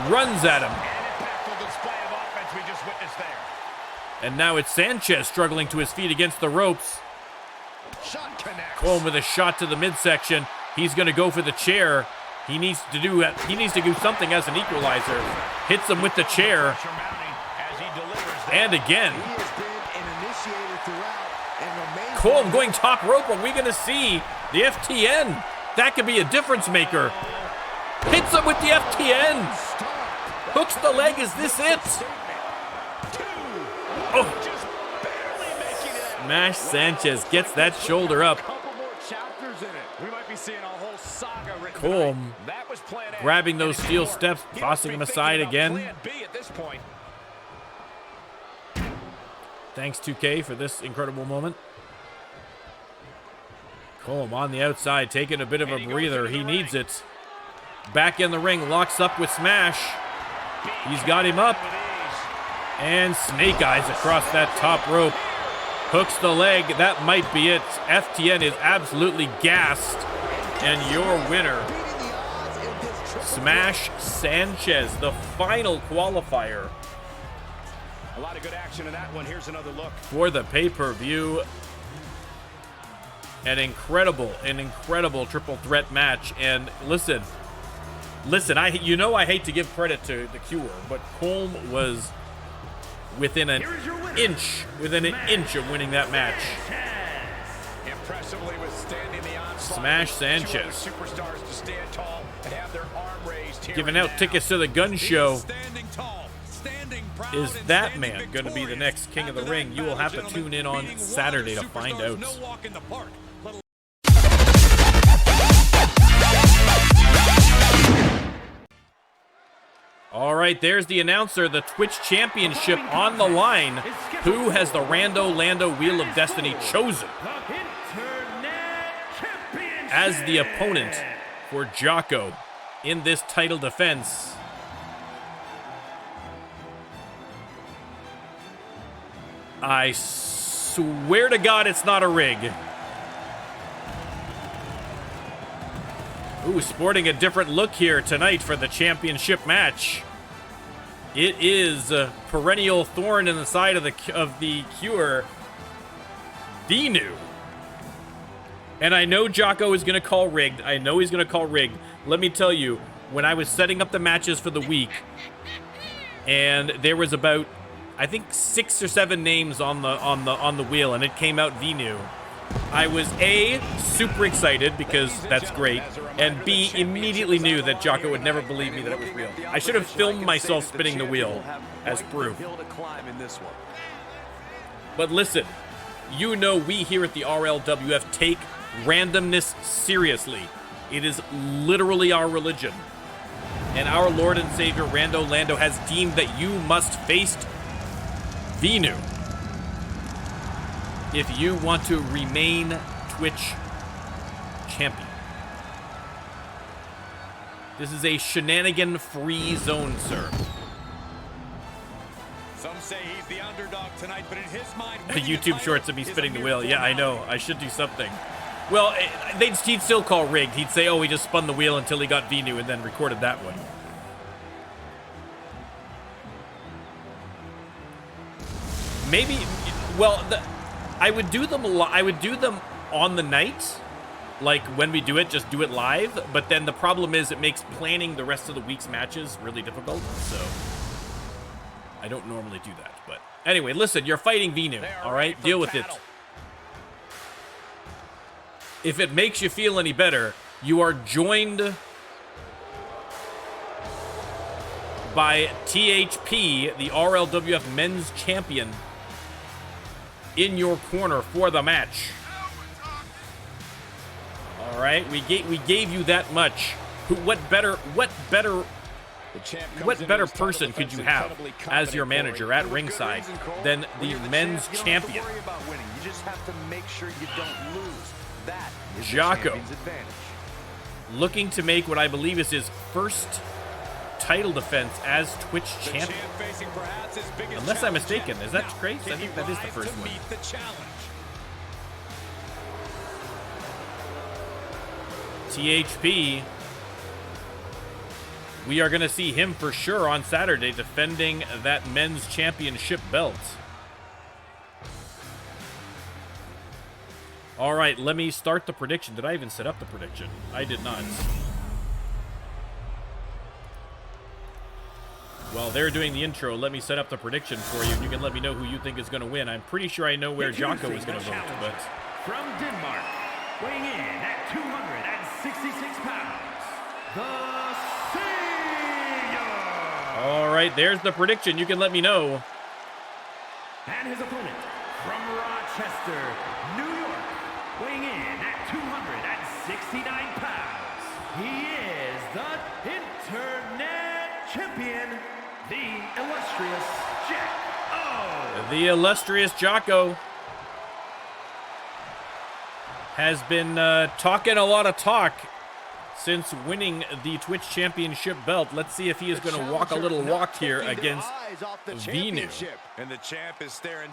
runs at him. And now it's Sanchez struggling to his feet against the ropes. Colm with a shot to the midsection. He's going to go for the chair. He needs to do something as an equalizer. Hits him with the chair. And again. Colm going top rope. Are we going to see the FTN? That could be a difference maker. Hits him with the FTN. Hooks the leg. Is this it? Oh. Smash Sanchez gets that shoulder up. Colm grabbing those steel steps, tossing him aside again. Thanks 2K for this incredible moment. Colm on the outside, taking a bit of a breather. He needs it. Back in the ring, locks up with Smash. He's got him up. And snake eyes across that top rope. Hooks the leg. That might be it. FTN is absolutely gassed. And your winner, Smash Sanchez, the final qualifier. A lot of good action in that one. Here's another look. For the pay-per-view. An incredible triple threat match. And listen, I hate to give credit to the Cure, but Colm was within an inch of winning that match. Impressively withstanding the onslaught. Smash Sanchez. Superstars to stand tall and have their arm raised here. Giving out tickets to the gun show. Standing tall, standing proud, Is that man going to be the next King of the Ring? You will have to tune in on Saturday to find out. No walk in the park. All right, there's the announcer, the Twitch Championship on the line. Who has the Rando Lando Wheel of Destiny chosen as the opponent for Jocko in this title defense? I swear to God it's not a rig. Ooh, sporting a different look here tonight for the championship match. It is a perennial thorn in the side of the Cure, Venu. And I know Jocko is going to call rigged. I know he's going to call rigged. Let me tell you, when I was setting up the matches for the week, and there was about, I think, 6 or 7 names on the wheel, and it came out Venu. I was A, super excited because that's great, and B, immediately knew that Jocko would never believe me that it was real. I should have filmed myself spinning the wheel as proof. But listen, you know we here at the RLWF take randomness seriously. It is literally our religion. And our Lord and Savior Rando Lando has deemed that you must face Venu if you want to remain Twitch champion. This is a shenanigan-free zone, sir. Some say he's the underdog tonight, but in his mind, YouTube shorts of me spinning the wheel. Yeah, I know. I should do something. Well, he'd still call rigged. He'd say, oh, he just spun the wheel until he got Venu and then recorded that one. Maybe, well, I would do them on the night, like when we do it, just do it live. But then the problem is it makes planning the rest of the week's matches really difficult. So I don't normally do that. But anyway, listen, you're fighting Venu, all right? Deal with it. If it makes you feel any better, you are joined by THP, the RLWF Men's Champion, in your corner for the match. All right, we gave you that much What better person could you have as your manager at ringside than the men's champion? You just have to make sure you don't lose. That is Jocko, looking to make what I believe is his first title defense as Twitch champion. Unless I'm mistaken, is that crazy? I think that is the first one. THP, we are going to see him for sure on Saturday defending that men's championship belt. All right, let me start the prediction. Did I even set up the prediction? I did not. While they're doing the intro, let me set up the prediction for you. You can let me know who you think is going to win. I'm pretty sure I know where Jocko is going to vote, but... From Denmark, weighing in at 266 pounds, the Senior. All right, there's the prediction. You can let me know. And his opponent from Rochester, New York, weighing in at 269 pounds, he is the Internet Champion, the illustrious Jocko. The illustrious Jocko has been talking a lot of talk since winning the Twitch Championship belt. Let's see if he is going to walk a little walk here against Venu.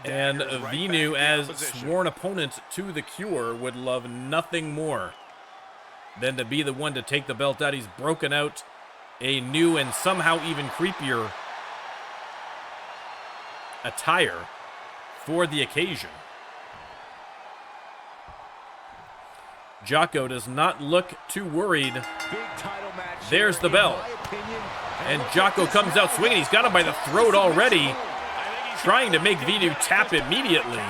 And Venu, as sworn opponent to the Cure, would love nothing more than to be the one to take the belt out. He's broken out a new and somehow even creepier attire for the occasion. Jocko does not look too worried. There's the bell. And Jocko comes out swinging. He's got him by the throat already, trying to make Venu tap immediately.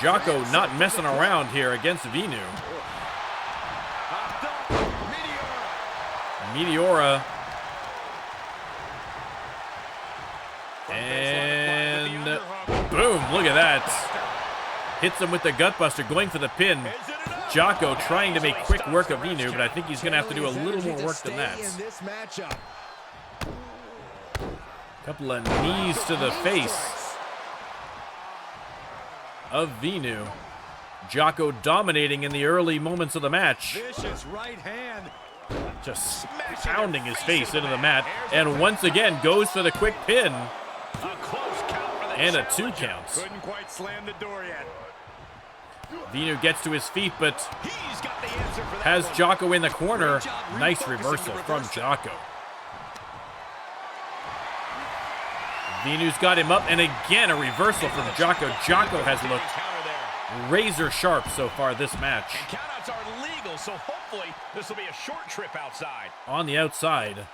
Jocko not messing around here against Venu. Meteora. And boom, look at that. Hits him with the gutbuster, going for the pin. Jocko trying to make quick work of Venu, but I think he's going to have to do a little more work than that. Couple of knees to the face of Venu. Jocko dominating in the early moments of the match. Just pounding his face into the mat. And once again goes for the quick pin. And a 2 count. Couldn't quite slam the door yet. Venu gets to his feet, but has Jocko in the corner. Nice reversal from Jocko. Venu's got him up, and again a reversal from Jocko. Jocko has looked razor sharp so far this match. And countouts are legal, so hopefully this will be a short trip outside. On the outside.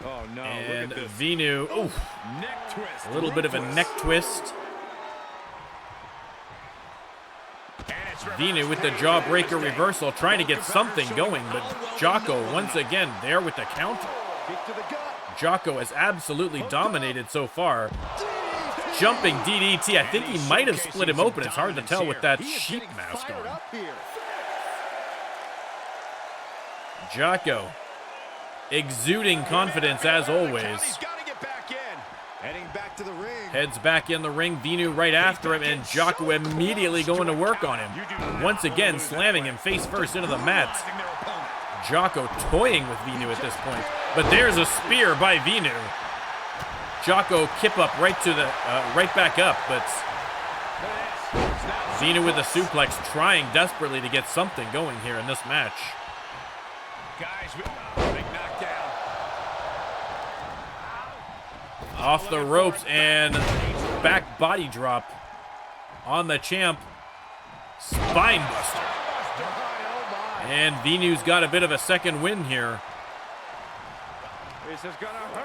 Oh no! And look at this. Venu, oof, Neck twist. a little bit of a neck twist. Venu with the jawbreaker reversal, trying to get something going, but Jocko once again there with the counter. Jocko has absolutely dominated so far. Jumping DDT, I think he might have split him open. It's hard to tell with that sheep mask on. Jocko exuding confidence as always. Heads back in the ring. Venu right after him, and Jocko immediately going to work on him. Once again, slamming him face first into the mat. Jocko toying with Venu at this point. But there's a spear by Venu. Jocko kip up right to the right back up, but Venu with a suplex, trying desperately to get something going here in this match. Guys, big knockdown. Off the ropes and back body drop on the champ. Spine buster. And Venu's got a bit of a second win here.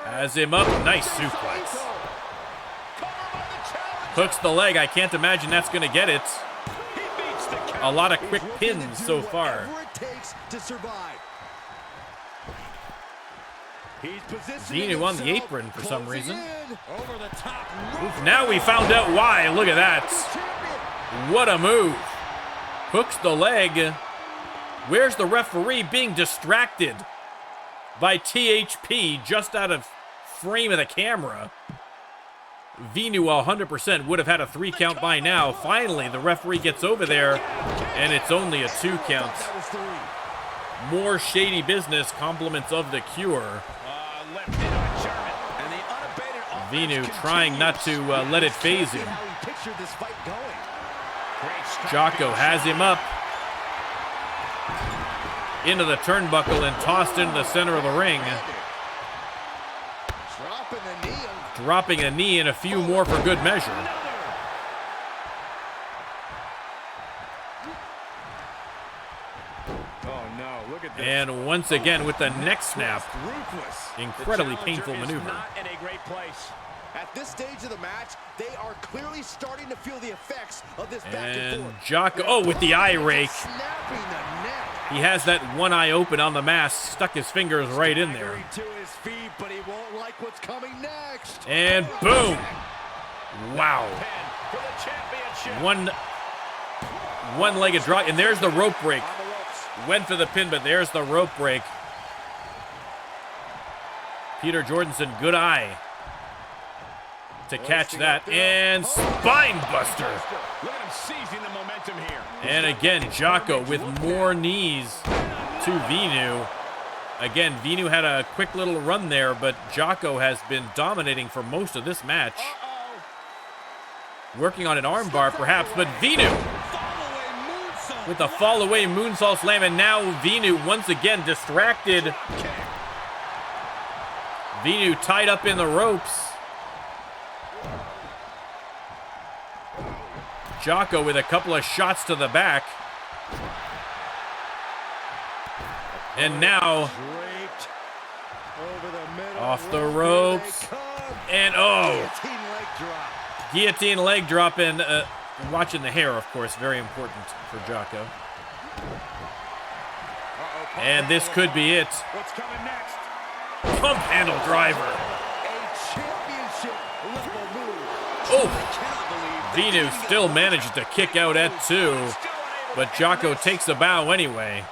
Has him up. Nice suplex. Hooks the leg. I can't imagine that's going to get it. A lot of quick pins so far. Venu on the apron for some reason. Oof, now we found out why. Look at that. What a move. Hooks the leg. Where's the referee being distracted by THP just out of frame of the camera? Vinu 100% would have had a 3 count by now. Finally, the referee gets over there, and it's only a 2 count. More shady business, compliments of the Cure. Vinu trying not to let it phase him. Jocko has him up into the turnbuckle and tossed into the center of the ring. Dropping a knee and a few more for good measure. And once again with the neck snap. Incredibly painful maneuver. At this stage of the match, they are clearly starting to feel the effects of this back and forth. Jocko, oh, with the eye rake. He has that one eye open on the mask, stuck his fingers right in there. And boom. Wow. One-legged drop, and there's the rope break. Went for the pin, but there's the rope break. Peter Jordanson, good eye to catch that, and spine buster. And again, Jocko with more knees to Vinu. Again, Vinu had a quick little run there, but Jocko has been dominating for most of this match. Working on an armbar perhaps, but Vinu with the fall away moonsault slam, and now Vinu once again distracted. Vinu tied up in the ropes. Jocko with a couple of shots to the back. And now off the ropes. And oh, guillotine leg drop, and watching the hair, of course, very important for Jocko. And this could be it. What's coming next? Pump handle driver. Oh, Vinu still manages to kick out at 2, but Jocko takes a bow anyway.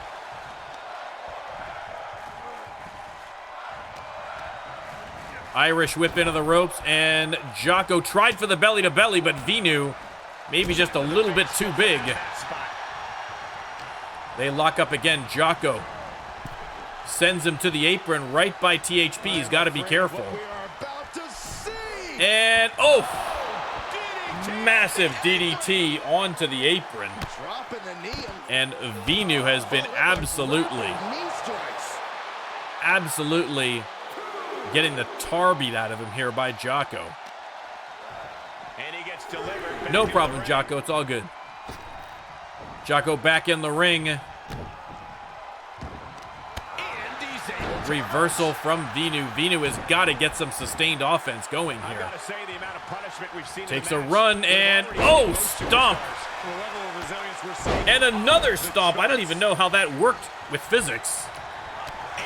Irish whip into the ropes, and Jocko tried for the belly to belly, but Vinu maybe just a little bit too big. They lock up again. Jocko sends him to the apron right by THP. He's got to be careful. And oh, massive DDT onto the apron. And Vinu has been absolutely getting the tar beat out of him here by Jocko. And he gets delivered. No problem, Jocko. It's all good. Jocko back in the ring. Reversal from Vinu. Vinu has got to get some sustained offense going here. Takes a run and oh, stomp. And another stomp. I don't even know how that worked with physics.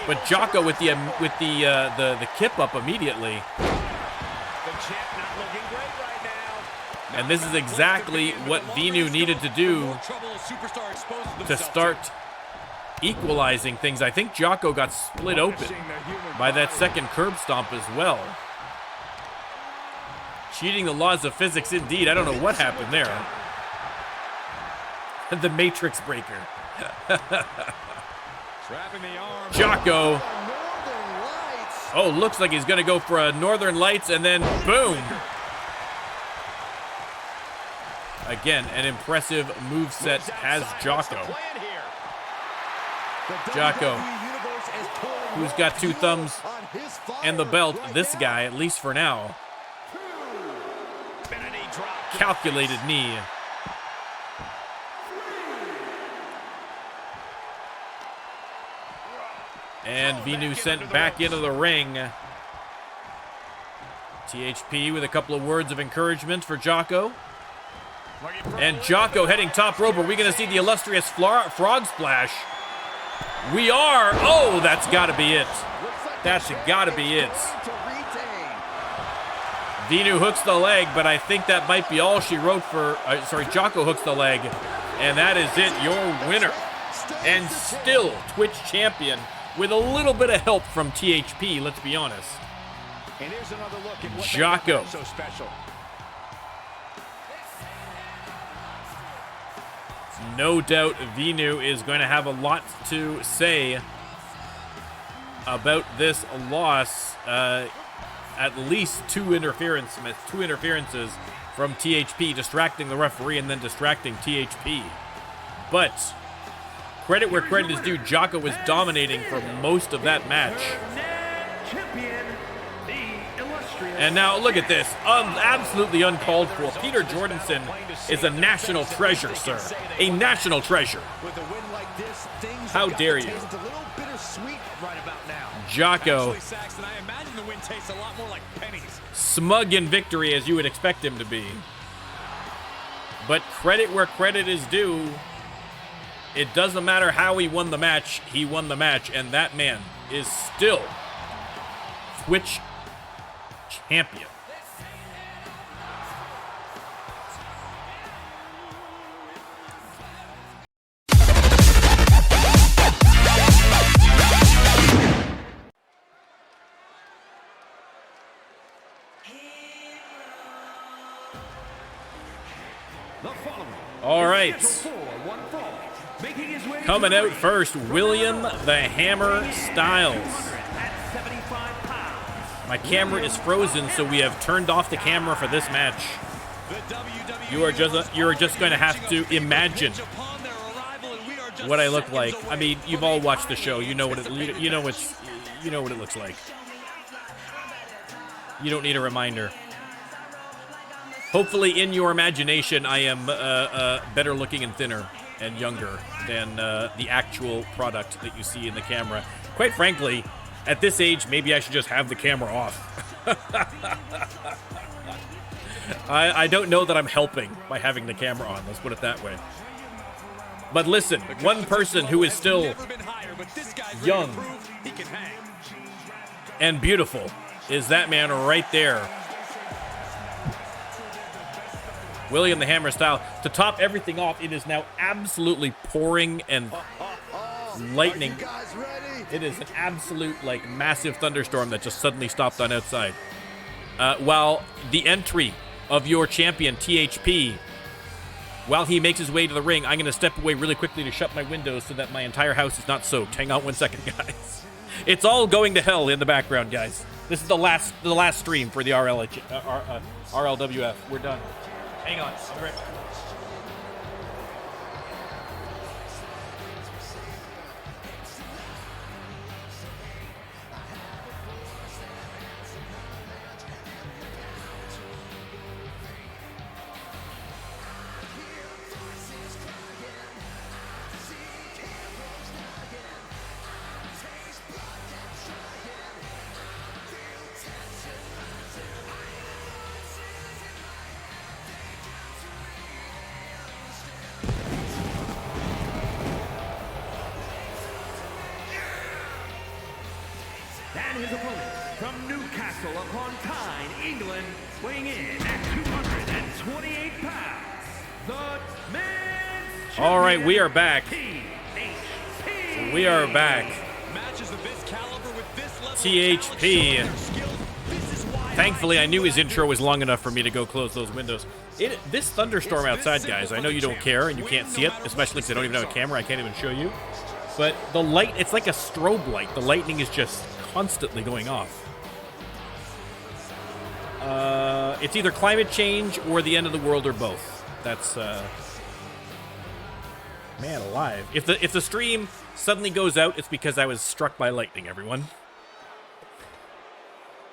But Jocko with the kip up immediately. And this is exactly what Vinu needed to do to start equalizing things. I think Jocko got split open by that second curb stomp as well. Cheating the laws of physics indeed. I don't know what happened there. The Matrix Breaker. Jocko. Oh, looks like he's going to go for a Northern Lights, and then boom. Again, an impressive moveset has Jocko. Jocko, who's got 2 thumbs and the belt. This guy, at least for now. Calculated knee. And Vinu sent back into the ring. THP with a couple of words of encouragement for Jocko. And Jocko heading top rope. Are we going to see the illustrious frog splash? We are. Oh, that's got to be it. That's got to be it. Vinu hooks the leg, but I think that might be all she wrote for... Jocko hooks the leg. And that is it. Your winner and still Twitch champion with a little bit of help from THP, let's be honest. And here's another look at what Jocko. so special. No doubt Venu is going to have a lot to say about this loss. At least two interferences from THP, distracting the referee and then distracting THP. But credit where credit is due, Jocko was dominating for most of that match. And now look at this, absolutely uncalled for. Peter Jordanson is a national treasure, sir. A national treasure. How dare you? Jocko, smug in victory as you would expect him to be. But credit where credit is due. It doesn't matter how he won the match, and that man is still Twitch champion. All right. Coming out first, William the Hammer Styles. My camera is frozen, so we have turned off the camera for this match. You are just going to have to imagine what I look like. I mean, you've all watched the show. You know what it looks like. You don't need a reminder. Hopefully, in your imagination, I am better looking and thinner and younger than the actual product that you see in the camera. Quite frankly, at this age, maybe I should just have the camera off. I don't know that I'm helping by having the camera on. Let's put it that way. But listen, one person who is still young and beautiful is that man right there. William the Hammer Style. To top everything off, it is now absolutely pouring and lightning. It is an absolute, like, massive thunderstorm that just suddenly stopped on outside. While the entry of your champion, THP, while he makes his way to the ring, I'm going to step away really quickly to shut my windows so that my entire house is not soaked. Hang on one second, guys. It's all going to hell in the background, guys. This is the last stream for the RLWF. We're done. Hang on. I'll be right back. And his opponent from Newcastle upon Tyne, England, weighing in at 228 pounds, the men's champion. All right, we are back. We are back. THP. Thankfully, I knew his intro was long enough for me to go close those windows. This thunderstorm outside, guys, I know you don't care and you can't see it, especially because I don't even have a camera. I can't even show you. But the light, it's like a strobe light. The lightning is just constantly going off. It's either climate change or the end of the world or both. That's, man alive. If the stream suddenly goes out, it's because I was struck by lightning, everyone.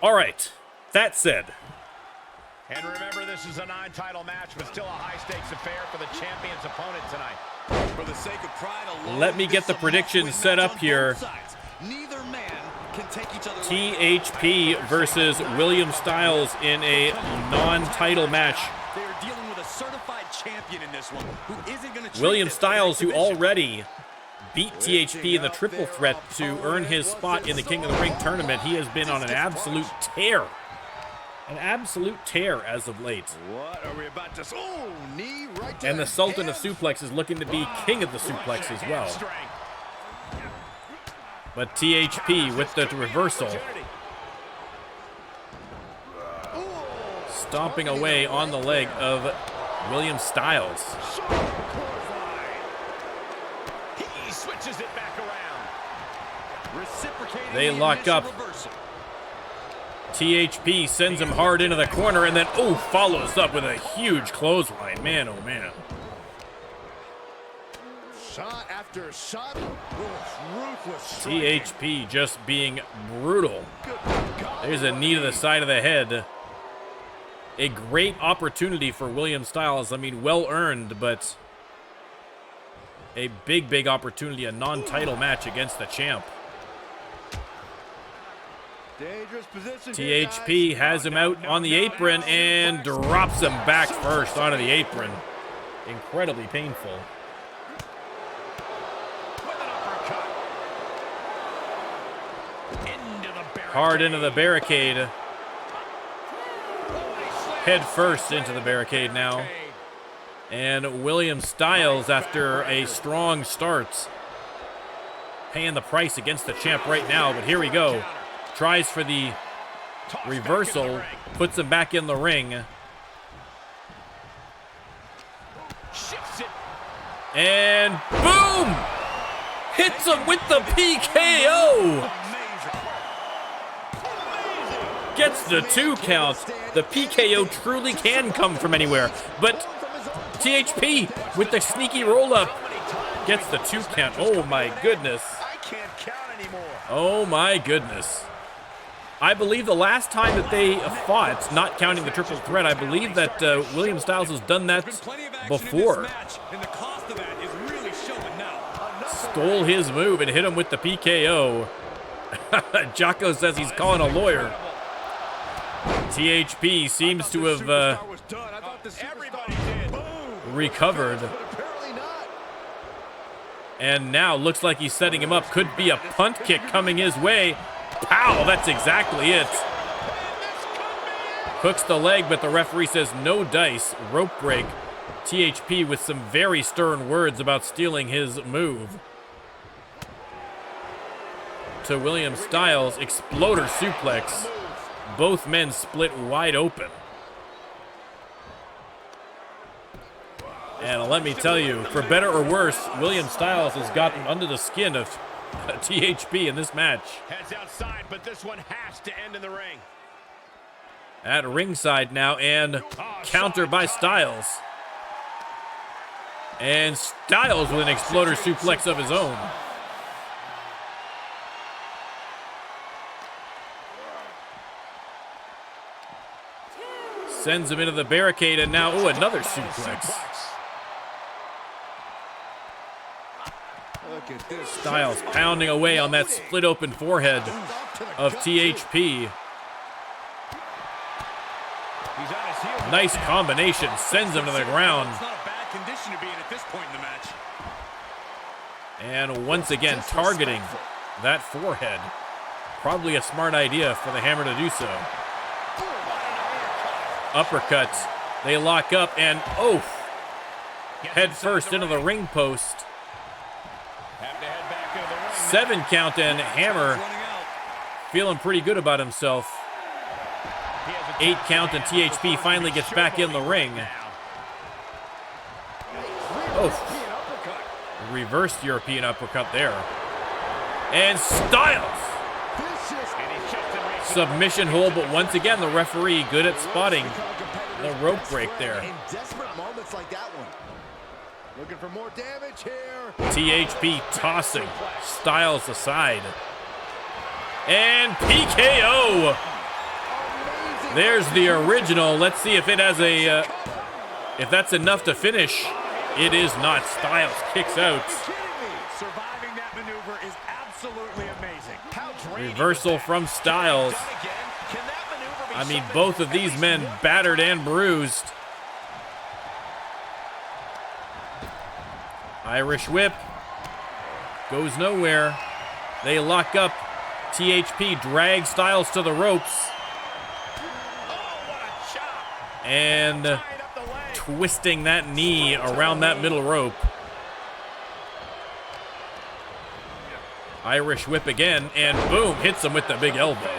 All right. That said. And remember, this is a non-title match, but still a high-stakes affair for the champion's opponent tonight. For the sake of pride alone, let me get the predictions set up here. Neither man can take each other. THP versus William Styles in a non-title match. They are dealing with a certified champion in this one who isn't going to. William Styles, who already beat THP in the Triple Threat to earn his spot in the King of the Ring tournament. He has been on an absolute tear An absolute tear as of late. What are we about to... Oh, knee right to And the Sultan of hand. Suplex is looking to be king of the suplex as well. But THP with the reversal. Stomping away on the leg of William Styles. He switches it back around. Reciprocating They the lock initial up. reversal. THP sends him hard into the corner and then, oh, follows up with a huge clothesline. Man, oh, man. Shot after shot. Ruthless striking. THP just being brutal. Good God. There's a knee to the side of the head. A great opportunity for William Styles. I mean, well earned, but a big, big opportunity. A non-title match against the champ. Dangerous position here, THP guys. has him out on the apron and drops him back first onto the apron. Incredibly painful. With an uppercut. Into the barricade. Hard into the barricade. Head first into the barricade now. And William Styles, after a strong start, paying the price against the champ right now. But here we go. Tries for the reversal, puts him back in the ring. Shifts it. And boom! Hits him with the PKO! Gets the 2 count. The PKO truly can come from anywhere. But THP with the sneaky roll-up gets the 2 count. Oh my goodness. I can't count anymore. Oh my goodness. I believe the last time that they fought, not counting the triple threat, I believe that William Styles has done that before. And the cost of that is really showing now. Stole his move and hit him with the PKO. Jocko says he's calling a lawyer. THP seems to have Was done. I thought the Everybody superstar- did. Boom. recovered. But apparently not. And now looks like he's setting him up. Could be a punt kick coming his way. Pow, that's exactly it. Hooks the leg, but the referee says no dice. Rope break. THP with some very stern words about stealing his move. To William Styles, exploder suplex. Both men split wide open. And let me tell you, for better or worse, William Styles has gotten under the skin of THP in this match. Heads outside, but this one has to end in the ring. At ringside now, and counter by Styles. And Styles with an exploder suplex of his own. Sends him into the barricade, and now, oh, another suplex. Look at this. Styles pounding away on that split open forehead of THP. He's on his heels. Nice combination, sends him to the ground. It's not a bad condition to be in at this point in the match. And once again, targeting that forehead. Probably a smart idea for the Hammer to do so. Uppercuts. They lock up and, oh, head first into the ring post. Have to head back into the ring. 7 count, and Hammer Running out. feeling pretty good about himself. He has a 8 count, and THP finally gets back in the ring. Oh, reversed European uppercut there. And Styles. Submission hold, but once again, the referee good at spotting the rope break there. In desperate moments like that one. Looking for more damage here. THP tossing Styles aside. And PKO. There's the original. Let's see if it has a, if that's enough to finish. It is not. Styles kicks out. Surviving that maneuver is absolutely amazing. How draining. Reversal from Styles. Again, can that maneuver be I mean, something both of these men battered and bruised. Irish whip. Goes nowhere. They lock up. THP drags Styles to the ropes. And twisting that knee around that middle rope. Irish whip again, and boom, hits him with the big elbow.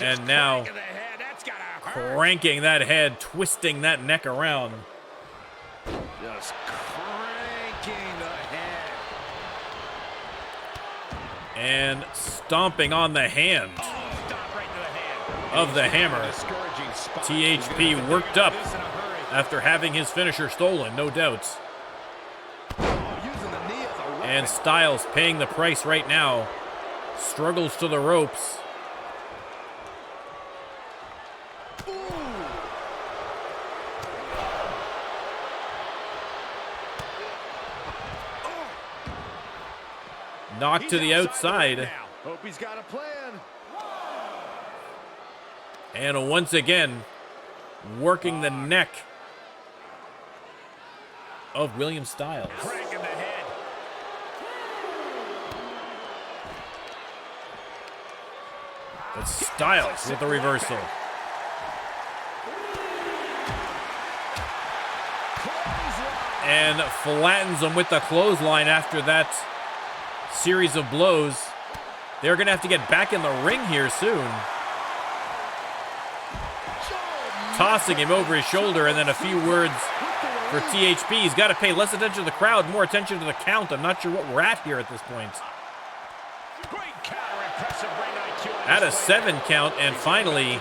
And now cranking that head, twisting that neck around. Just cranking the head. And stomping on the hand of the hammer. THP worked up after having his finisher stolen, no doubts. And Styles paying the price right now. Struggles to the ropes. Knocked to the outside. Hope he's got a plan. And once again, working the neck of William Styles. Cranking the head. But Styles with the reversal. And flattens him with the clothesline after that series of blows. They're going to have to get back in the ring here soon. Tossing him over his shoulder, and then a few words for THP. He's got to pay less attention to the crowd, more attention to the count. I'm not sure what we're at here at this point. At a 7 count, and finally,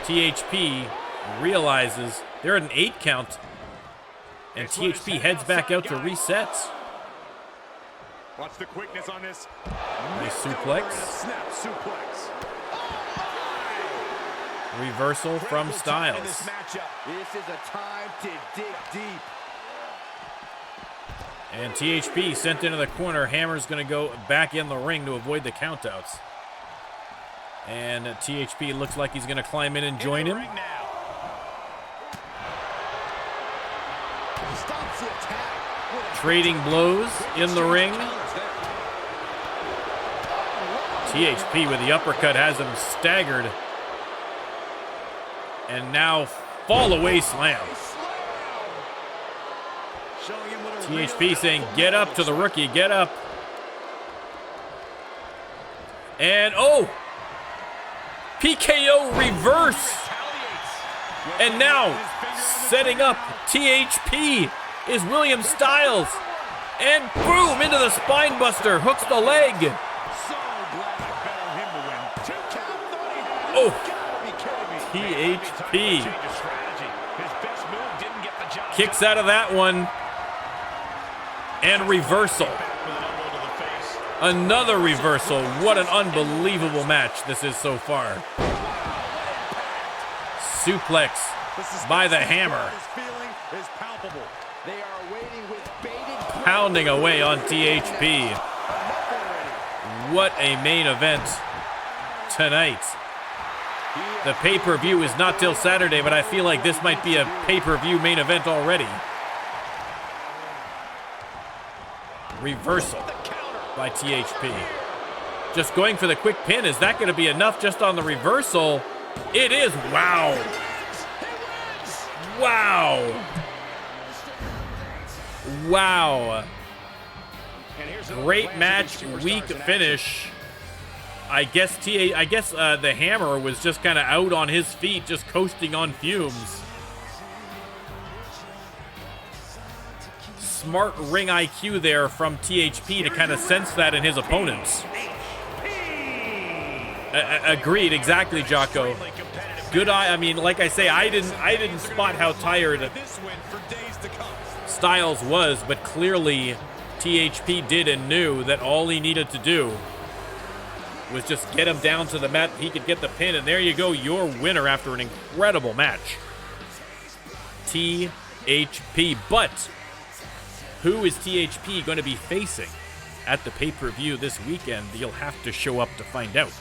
THP realizes they're at an 8 count. And THP heads back out to reset. Watch the quickness on this. Nice suplex. Snap suplex. Reversal from Styles. This is a time to dig deep. And THP sent into the corner. Hammer's going to go back in the ring to avoid the countouts. And THP looks like he's going to climb in and join him. Trading blows in the ring. THP with the uppercut has him staggered. And now fall away slam. THP saying, get up to the rookie, get up. And oh! PKO reverse. And now setting up THP is William Styles. And boom, into the spine buster, hooks the leg. Oh, THP kicks out of that one. And reversal. Another reversal. What an unbelievable match this is so far. Suplex by the Hammer. Pounding away on THP. What a main event tonight. The pay-per-view is not till Saturday, but I feel like this might be a pay-per-view main event already. Reversal by THP. Just going for the quick pin. Is that going to be enough just on the reversal? It is. Wow. Wow. Wow. Great match, weak finish. I guess the Hammer was just kind of out on his feet, just coasting on fumes. Smart ring IQ there from THP to kind of sense that in his opponents. Agreed, exactly, Jocko. Good eye. I mean, like I say, I didn't spot how tired Styles was, but clearly THP did and knew that all he needed to do was just get him down to the mat. He could get the pin, and there you go, your winner after an incredible match. THP. But who is THP going to be facing at the pay-per-view this weekend? You'll have to show up to find out.